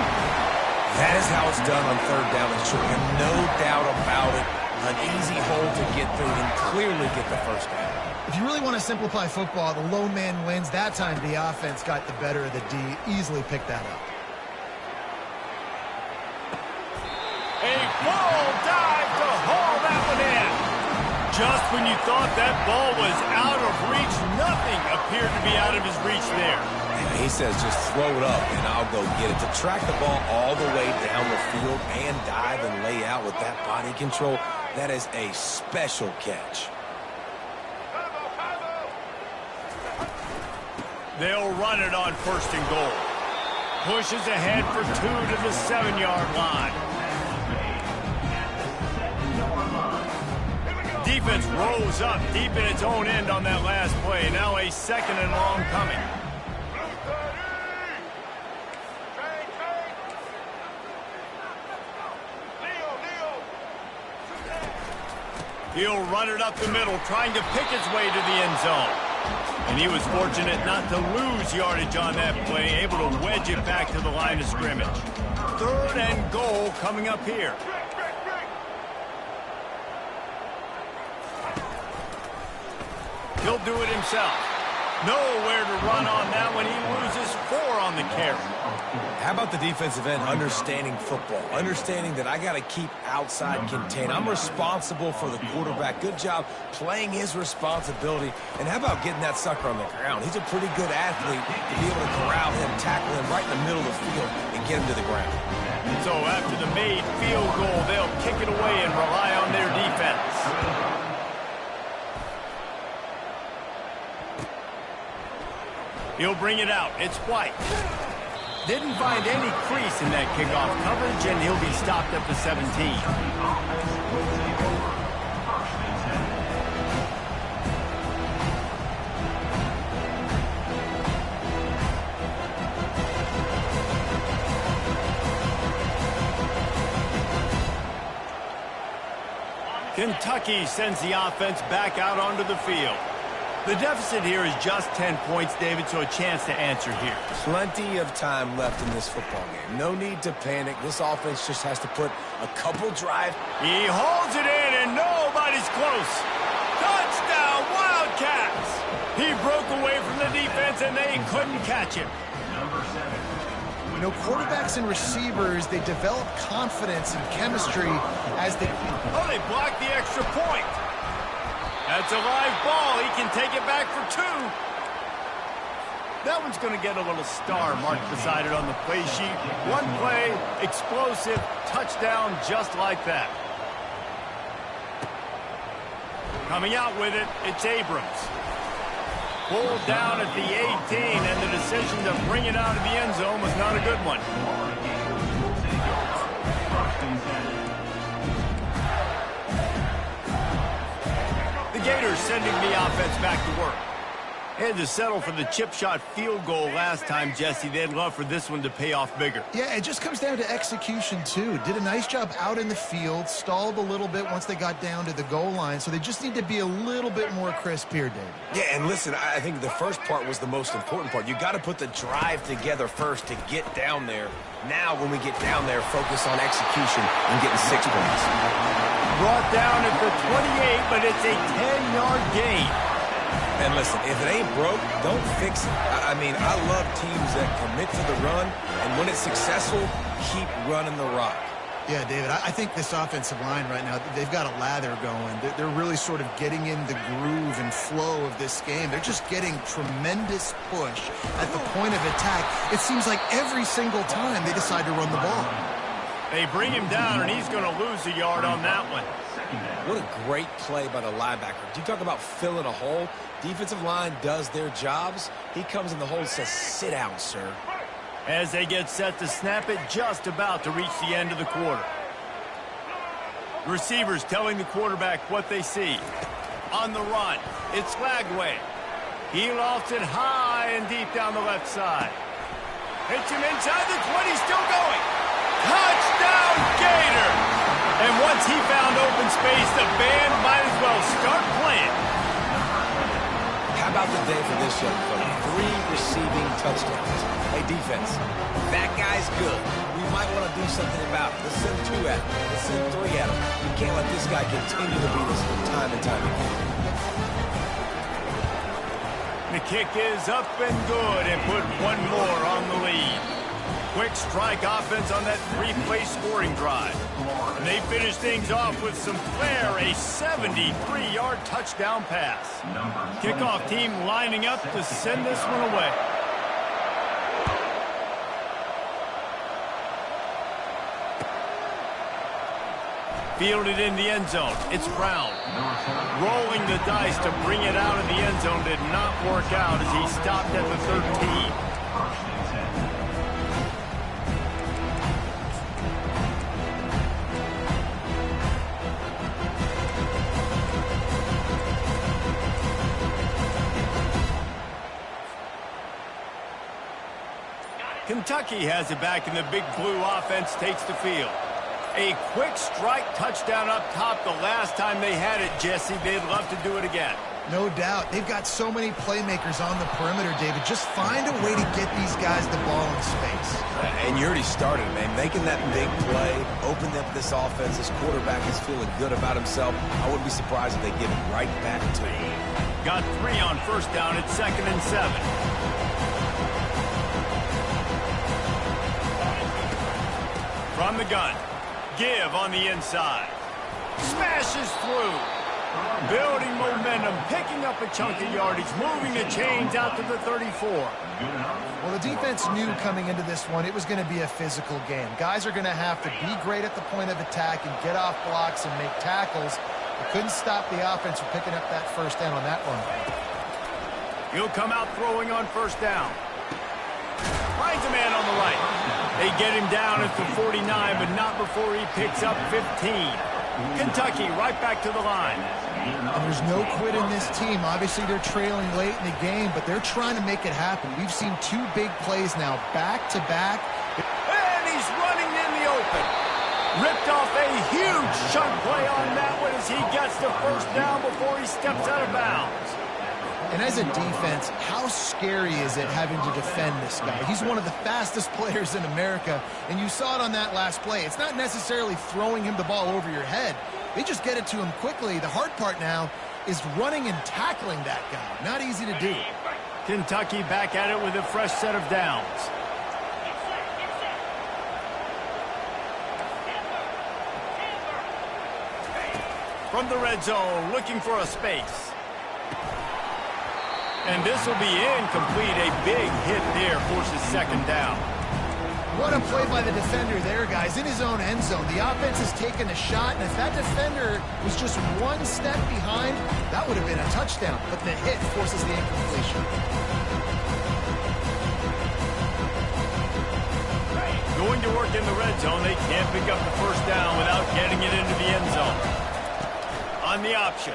That is how it's done on 3rd down and short. And no doubt about it, an easy hole to get through and clearly get the 1st down. If you really want to simplify football, the low man wins. That time the offense got the better of the D. Easily picked that up. A full dive to haul that one in. Just when you thought that ball was out of reach, nothing appeared to be out of his reach there. He says just throw it up and I'll go get it. To track the ball all the way down the field and dive and lay out with that body control, that is a special catch. They'll run it on 1st and goal. Pushes ahead for 2 to the 7-yard line. Defense rose up deep in its own end on that last play. Now a 2nd and long coming. He'll run it up the middle, trying to pick his way to the end zone. And he was fortunate not to lose yardage on that play, able to wedge it back to the line of scrimmage. 3rd and goal coming up here. He'll do it himself. Nowhere to run on that when he loses 4 on the carry. How about the defensive end understanding football, understanding that I got to keep outside contain. I'm responsible for the quarterback. Good job playing his responsibility. And how about getting that sucker on the ground? He's a pretty good athlete to be able to corral him, tackle him right in the middle of the field and get him to the ground. So after the made field goal, they'll kick it away and rely on their defense. He'll bring it out. It's White. Didn't find any crease in that kickoff coverage, and he'll be stopped at the 17. Kentucky sends the offense back out onto the field. The deficit here is just 10 points, David, so a chance to answer here. Plenty of time left in this football game. No need to panic. This offense just has to put a couple drives. He holds it in, and nobody's close. Touchdown, Wildcats! He broke away from the defense, and they couldn't catch him. Number 7. You know, quarterbacks and receivers, they develop confidence and chemistry as they... Oh, they blocked the extra point. That's a live ball. He can take it back for 2. That one's going to get a little star marked beside it on the play sheet. One play, explosive, touchdown just like that. Coming out with it, it's Abrams. Pulled down at the 18, and the decision to bring it out of the end zone was not a good one. sending the offense back to work. Had to settle for the chip shot field goal last time, Jesse. They'd love for this one to pay off bigger. Yeah, it just comes down to execution, too. Did a nice job out in the field, stalled a little bit once they got down to the goal line, so they just need to be a little bit more crisp here, David. Yeah, and listen, I think the first part was the most important part. You got to put the drive together first to get down there. Now, when we get down there, focus on execution and getting 6 points. Brought down at the 28, but it's a 10-yard gain. And listen, if it ain't broke, don't fix it. I mean, I love teams that commit to the run, and when it's successful, keep running the rock. Yeah, David, I think this offensive line right now, they've got a lather going. They're really sort of getting in the groove and flow of this game. They're just getting tremendous push at the point of attack. It seems like every single time they decide to run the ball. They bring him down, and he's going to lose a yard on that one. What a great play by the linebacker. Do you talk about filling a hole? Defensive line does their jobs. He comes in the hole and says, sit down, sir. As they get set to snap it, just about to reach the end of the quarter. Receivers telling the quarterback what they see. On the run, it's Lagway. He lofts it high and deep down the left side. Hits him inside the 20, still going. Touchdown, Gator! And once he found open space, the band might as well start playing. How about the day for this young fella? 3 receiving touchdowns. Hey, defense, that guy's good. We might want to do something about it. Let's send 2 at him. Let's send 3 at him. We can't let this guy continue to beat us time and time again. The kick is up and good and put one more on the lead. Quick strike offense on that 3-play scoring drive. And they finish things off with some flair, a 73-yard touchdown pass. Kickoff team lining up to send this one away. Fielded in the end zone. It's Brown. Rolling the dice to bring it out of the end zone did not work out as he stopped at the 13. Kentucky has it back, and the big blue offense takes the field. A quick strike touchdown up top the last time they had it, Jesse. They'd love to do it again. No doubt. They've got so many playmakers on the perimeter, David. Just find a way to get these guys the ball in space. And you already started, man. Making that big play, opened up this offense. This quarterback is feeling good about himself. I wouldn't be surprised if they give it right back to him. Got 3 on first down at 2nd and 7. From the gun, give on the inside. Smashes through. Building momentum, picking up a chunk of yardage, moving the chains out to the 34. Well, the defense knew coming into this one it was going to be a physical game. Guys are going to have to be great at the point of attack and get off blocks and make tackles. They couldn't stop the offense from picking up that first down on that one. He'll come out throwing on first down. Finds a man on the right. They get him down at the 49, but not before he picks up 15. Kentucky right back to the line. And there's no quit in this team. Obviously, they're trailing late in the game, but they're trying to make it happen. We've seen 2 big plays now, back-to-back. And he's running in the open. Ripped off a huge chunk play on that one as he gets the first down before he steps out of bounds. And as a defense, how scary is it having to defend this guy? He's one of the fastest players in America, and you saw it on that last play. It's not necessarily throwing him the ball over your head. They just get it to him quickly. The hard part now is running and tackling that guy. Not easy to do. Kentucky back at it with a fresh set of downs. From the red zone, looking for a space. And this will be incomplete. A big hit there forces 2nd down. What a play by the defender there, guys. In his own end zone, the offense has taken a shot, and if that defender was just 1 step behind, that would have been a touchdown. But the hit forces the incompletion. Going to work in the red zone, they can't pick up the first down without getting it into the end zone. On the option.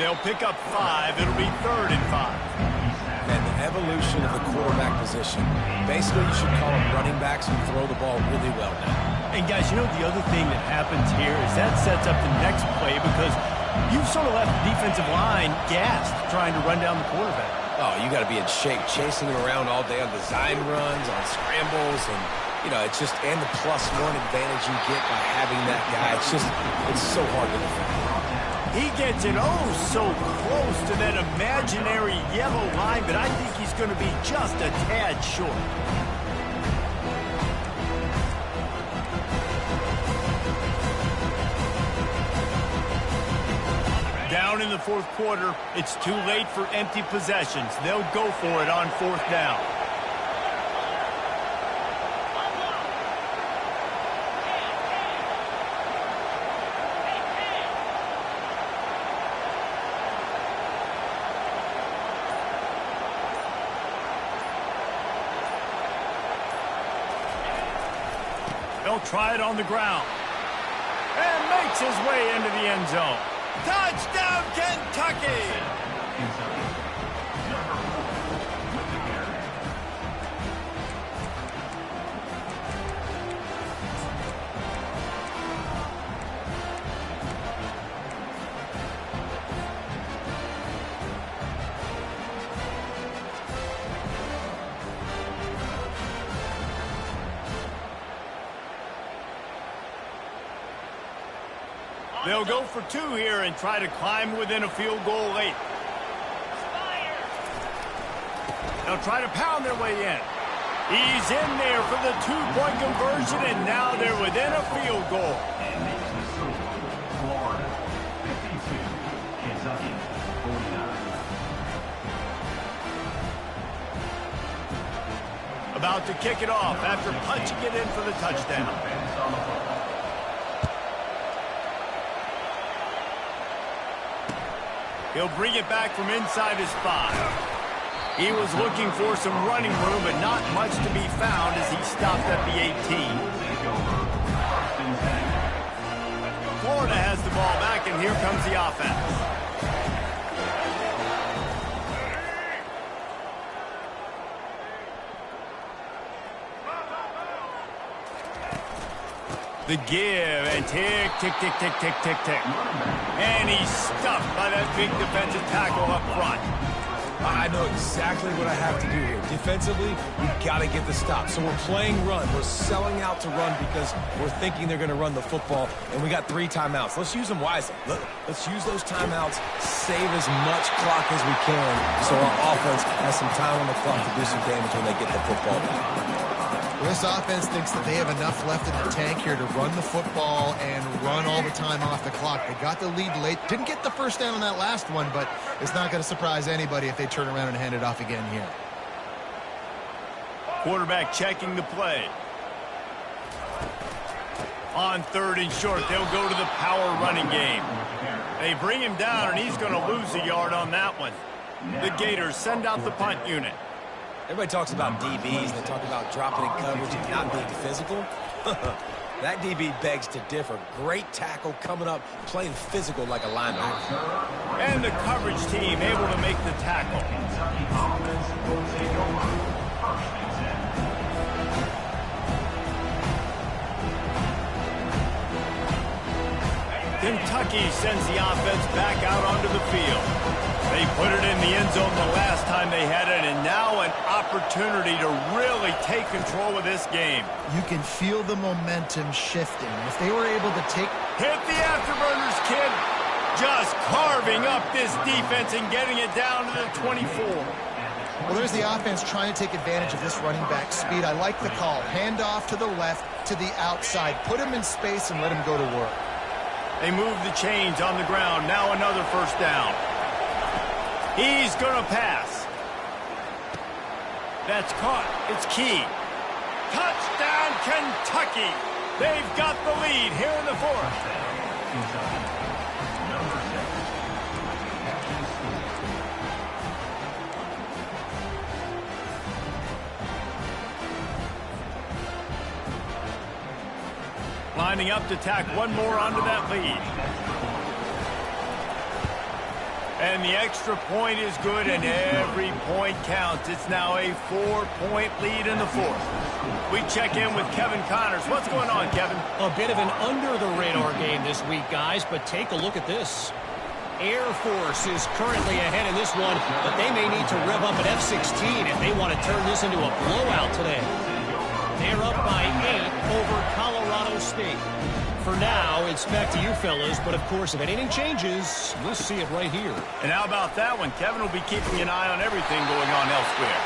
They'll pick up 5. It'll be 3rd and 5. And the evolution of the quarterback position. Basically, you should call them running backs who throw the ball really well now. And guys, you know the other thing that happens here is that sets up the next play because you've sort of left the defensive line gassed trying to run down the quarterback. Oh, you got to be in shape, chasing him around all day on design runs, on scrambles, and, you know, it's just, and the +1 advantage you get by having that guy. It's so hard to defend. He gets it so close to that imaginary yellow line, but I think he's going to be just a tad short. Down in the 4th quarter, it's too late for empty possessions. They'll go for it on 4th down. They'll try it on the ground. And makes his way into the end zone. Touchdown, Kentucky! Kentucky. Number 4 with the carry. They'll go for 2 here and try to climb within a field goal late. They'll try to pound their way in. He's in there for the 2-point conversion, and now they're within a field goal. And makes the silver. Florida 52, Kentucky 49. About to kick it off after punching it in for the touchdown. Defense on the football. He'll bring it back from inside his 5. He was looking for some running room, but not much to be found as he stopped at the 18. Florida has the ball back, and here comes the offense. The give, and tick, tick, tick, tick, tick, tick, tick. And he's stuffed by that big defensive tackle up front. I know exactly what I have to do here. Defensively, we've got to get the stop. So we're playing run. We're selling out to run because we're thinking they're going to run the football, and we got 3 timeouts. Let's use them wisely. Let's use those timeouts, save as much clock as we can so our offense has some time on the clock to do some damage when they get the football back. This offense thinks that they have enough left in the tank here to run the football and run all the time off the clock. They got the lead late. Didn't get the first down on that last one, but it's not going to surprise anybody if they turn around and hand it off again here. Quarterback checking the play. On 3rd and short, they'll go to the power running game. They bring him down, and he's going to lose a yard on that one. The Gators send out the punt unit. Everybody talks about DBs. They talk about dropping in coverage and not being physical. That DB begs to differ. Great tackle coming up, playing physical like a linebacker. And the coverage team able to make the tackle. Kentucky offense will take over 1st and 10. Kentucky sends the offense back out onto the field. They put it in the end zone the last time they had it, and now an opportunity to really take control of this game. You can feel the momentum shifting. If they were able to take... Hit the afterburners, kid. Just carving up this defense and getting it down to the 24. Well, there's the offense trying to take advantage of this running back speed. I like the call. Hand off to the left, to the outside. Put him in space and let him go to work. They move the chains on the ground. Now another 1st down. He's going to pass. That's caught. It's key. Touchdown, Kentucky. They've got the lead here in the 4th. Lining up to tack one more onto that lead. And the extra point is good, and every point counts. It's now a 4-point lead in the fourth. We check in with Kevin Connors. What's going on, Kevin? A bit of an under-the-radar game this week, guys, but take a look at this. Air Force is currently ahead in this one, but they may need to rev up an F-16 if they want to turn this into a blowout today. They're up by 8 over Colorado State. For now, it's back to you fellas, but of course, if anything changes, we'll see it right here. And how about that one? Kevin will be keeping an eye on everything going on elsewhere.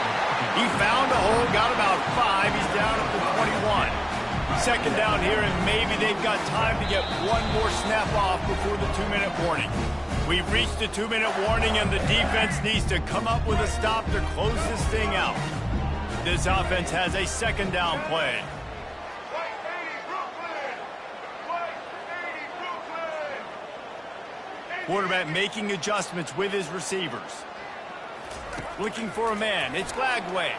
He found a hole, got about 5. He's down at the 21. Second down here, and maybe they've got time to get one more snap off before the 2-minute warning. We've reached the 2-minute warning, and the defense needs to come up with a stop to close this thing out. This offense has a second down play. Quarterback making adjustments with his receivers. Looking for a man. It's Glagway.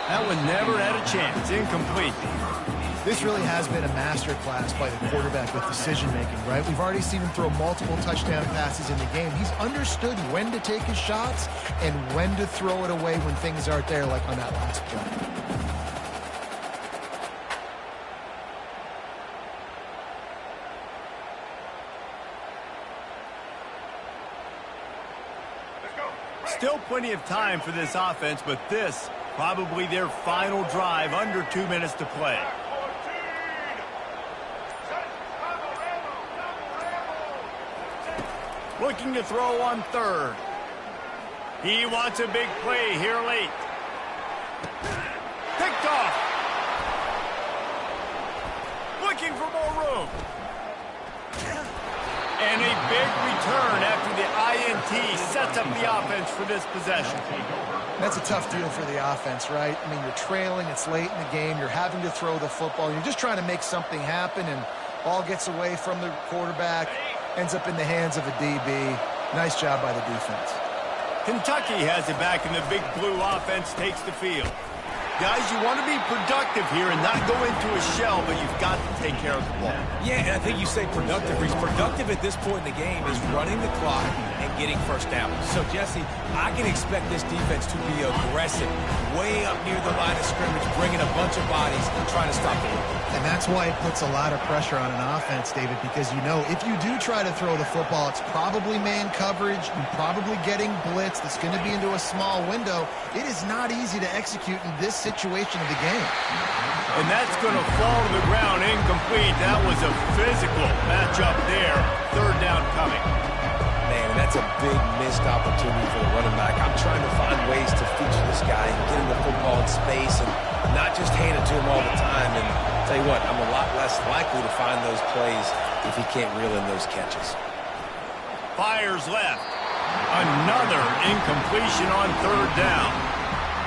That one never had a chance. Incomplete. This really has been a masterclass by the quarterback with decision-making, right? We've already seen him throw multiple touchdown passes in the game. He's understood when to take his shots and when to throw it away when things aren't there, like on that last play. Still plenty of time for this offense, but this probably their final drive, under 2 minutes to play. Looking to throw on third. He wants a big play here late. Picked off. Looking for more room. And a big return after the INT sets up the offense for this possession. That's a tough deal for the offense, right? I mean, you're trailing, it's late in the game, you're having to throw the football, you're just trying to make something happen, and ball gets away from the quarterback, ends up in the hands of a DB. Nice job by the defense. Kentucky has it back, and the big blue offense takes the field. Guys, you want to be productive here and not go into a shell, but you've got to take care of the ball. Yeah, and I think you say productive. He's productive at this point in the game is running the clock and getting first down. So, Jesse, I can expect this defense to be aggressive, way up near the line of scrimmage, bringing a bunch of bodies and trying to stop the run. And that's why it puts a lot of pressure on an offense, David, because you know if you do try to throw the football, it's probably man coverage, you're probably getting blitzed, it's going to be into a small window. It is not easy to execute in this situation of the game. And that's going to fall to the ground incomplete. That was a physical matchup there. Third down coming. Man, that's a big missed opportunity for the running back. I'm trying to find ways to feature this guy and get him the football in space and not just hand it to him all the time. And I'll tell you what, I'm a lot less likely to find those plays if he can't reel in those catches. Fires left. Another incompletion on third down.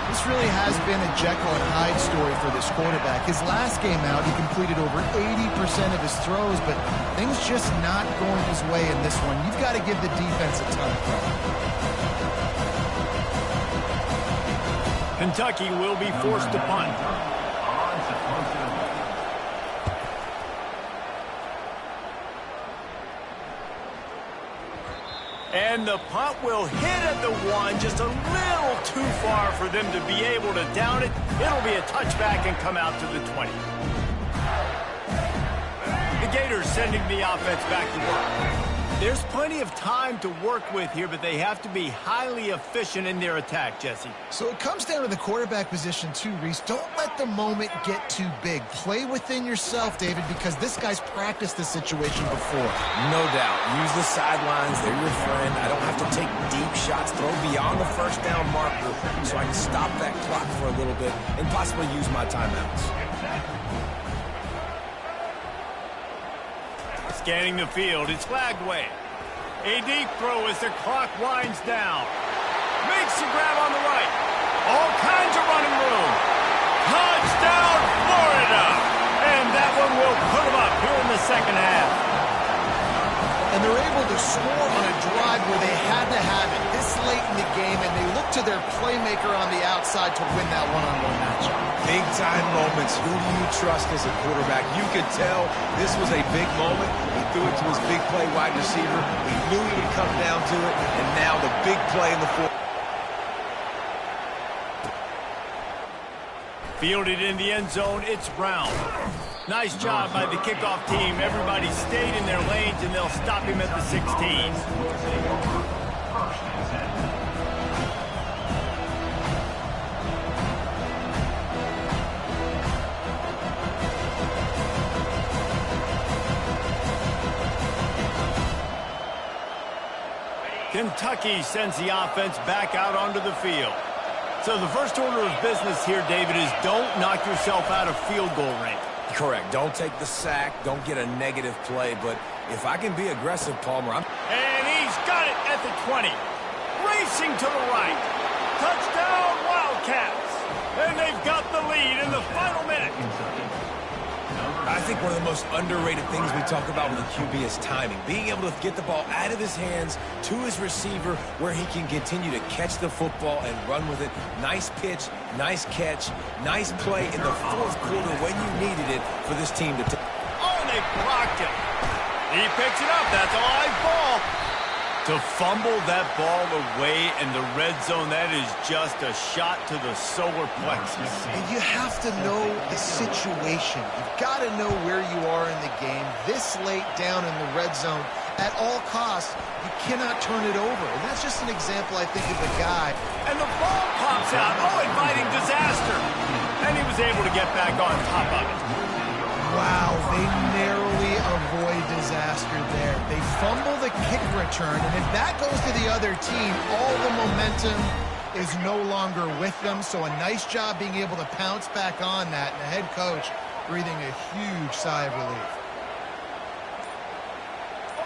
This really has been a Jekyll and Hyde story for this quarterback. His last game out, he completed over 80% of his throws, but things just not going his way in this one. You've got to give the defense a ton of credit. Kentucky will be forced to punt. And the punt will hit at the 1, just a little too far for them to be able to down it. It'll be a touchback and come out to the 20. The Gators sending the offense back to work. There's plenty of time to work with here, but they have to be highly efficient in their attack, Jesse. So it comes down to the quarterback position too, Reese. Don't let the moment get too big. Play within yourself, David, because this guy's practiced this situation before. No doubt. Use the sidelines. They're your friend. I don't have to take deep shots, throw beyond the first down marker so I can stop that clock for a little bit and possibly use my timeouts. Scanning the field, it's Glagway. A deep throw as the clock winds down. Makes the grab on the right. All kinds of running room. Touchdown, Florida! And that one will put them up here in the second half. And they're able to score on a drive where they had to have it this late in the game, and they look to their playmaker on the outside to win that one-on-one matchup. Big-time moments. Who do you trust as a quarterback? You could tell this was a big moment. He threw it to his big play wide receiver. He knew he would come down to it, and now the big play in the fourth. Fielded in the end zone, it's Brown. Nice job by the kickoff team. Everybody stayed in their lanes, and they'll stop him at the 16. Kentucky sends the offense back out onto the field. So the first order of business here, David, is don't knock yourself out of field goal range. Correct. Don't take the sack. Don't get a negative play. But if I can be aggressive, Palmer, And he's got it at the 20. Racing to the right. Touchdown, Wildcats. And they've got the lead in the final minute. I think one of the most underrated things we talk about with a QB is timing. Being able to get the ball out of his hands to his receiver where he can continue to catch the football and run with it. Nice pitch, nice catch, nice play in the fourth quarter when you needed it for this team to take. Oh, they blocked it. He picks it up. That's a live ball. To fumble that ball away in the red zone, that is just a shot to the solar plexus. And you have to know the situation. You've got to know where you are in the game. This late down in the red zone, at all costs, you cannot turn it over. And that's just an example, I think, of the guy. And the ball pops out. Oh, inviting disaster. And he was able to get back on top of it. Wow, they narrowly avoid disaster there. They fumble the kick return, and if that goes to the other team, all the momentum is no longer with them. So a nice job being able to pounce back on that, and the head coach breathing a huge sigh of relief.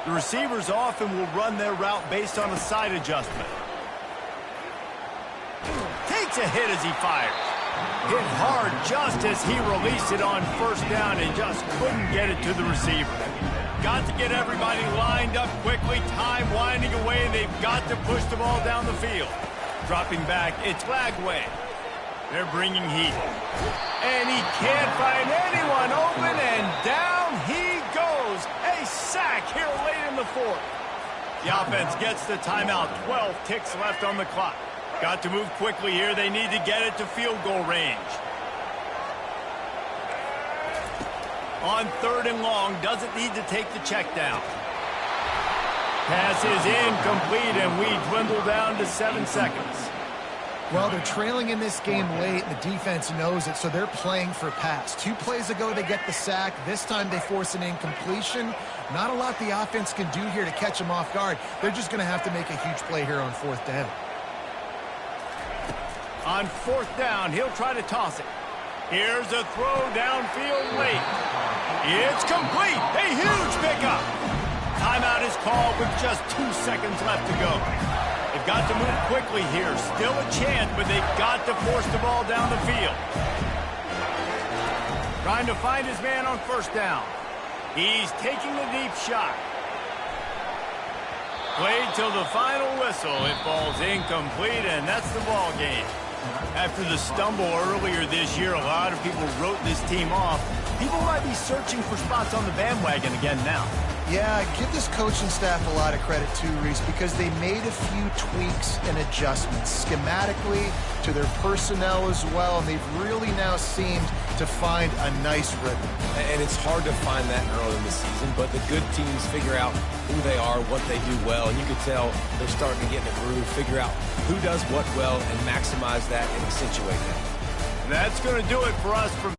The receivers often will run their route based on a side adjustment. Takes a hit as he fires. Hit hard just as he released it on first down and just couldn't get it to the receiver. Got to get everybody lined up quickly, time winding away, and they've got to push the ball down the field. Dropping back, it's Lagway. They're bringing heat. And he can't find anyone open, and down he goes. A sack here late in the fourth. The offense gets the timeout. 12 ticks left on the clock. Got to move quickly here. They need to get it to field goal range. On 3rd and long, doesn't need to take the check down. Pass is incomplete, and we dwindle down to 7 seconds. Well, they're trailing in this game late, and the defense knows it, so they're playing for pass. 2 plays ago, they get the sack. This time, they force an incompletion. Not a lot the offense can do here to catch them off guard. They're just going to have to make a huge play here on 4th down. On 4th down, he'll try to toss it. Here's a throw downfield late. It's complete. A huge pickup. Timeout is called with just 2 seconds left to go. They've got to move quickly here. Still a chance, but they've got to force the ball down the field. Trying to find his man on 1st down. He's taking the deep shot. Played till the final whistle. It falls incomplete, and that's the ball game. After the stumble earlier this year, a lot of people wrote this team off. People might be searching for spots on the bandwagon again now. Yeah, give this coaching staff a lot of credit too, Reese, because they made a few tweaks and adjustments schematically to their personnel as well, and they've really now seemed to find a nice rhythm. And it's hard to find that early in the season, but the good teams figure out who they are, what they do well, and you can tell they're starting to get in a groove, figure out who does what well, and maximize that and accentuate that. That's going to do it for us from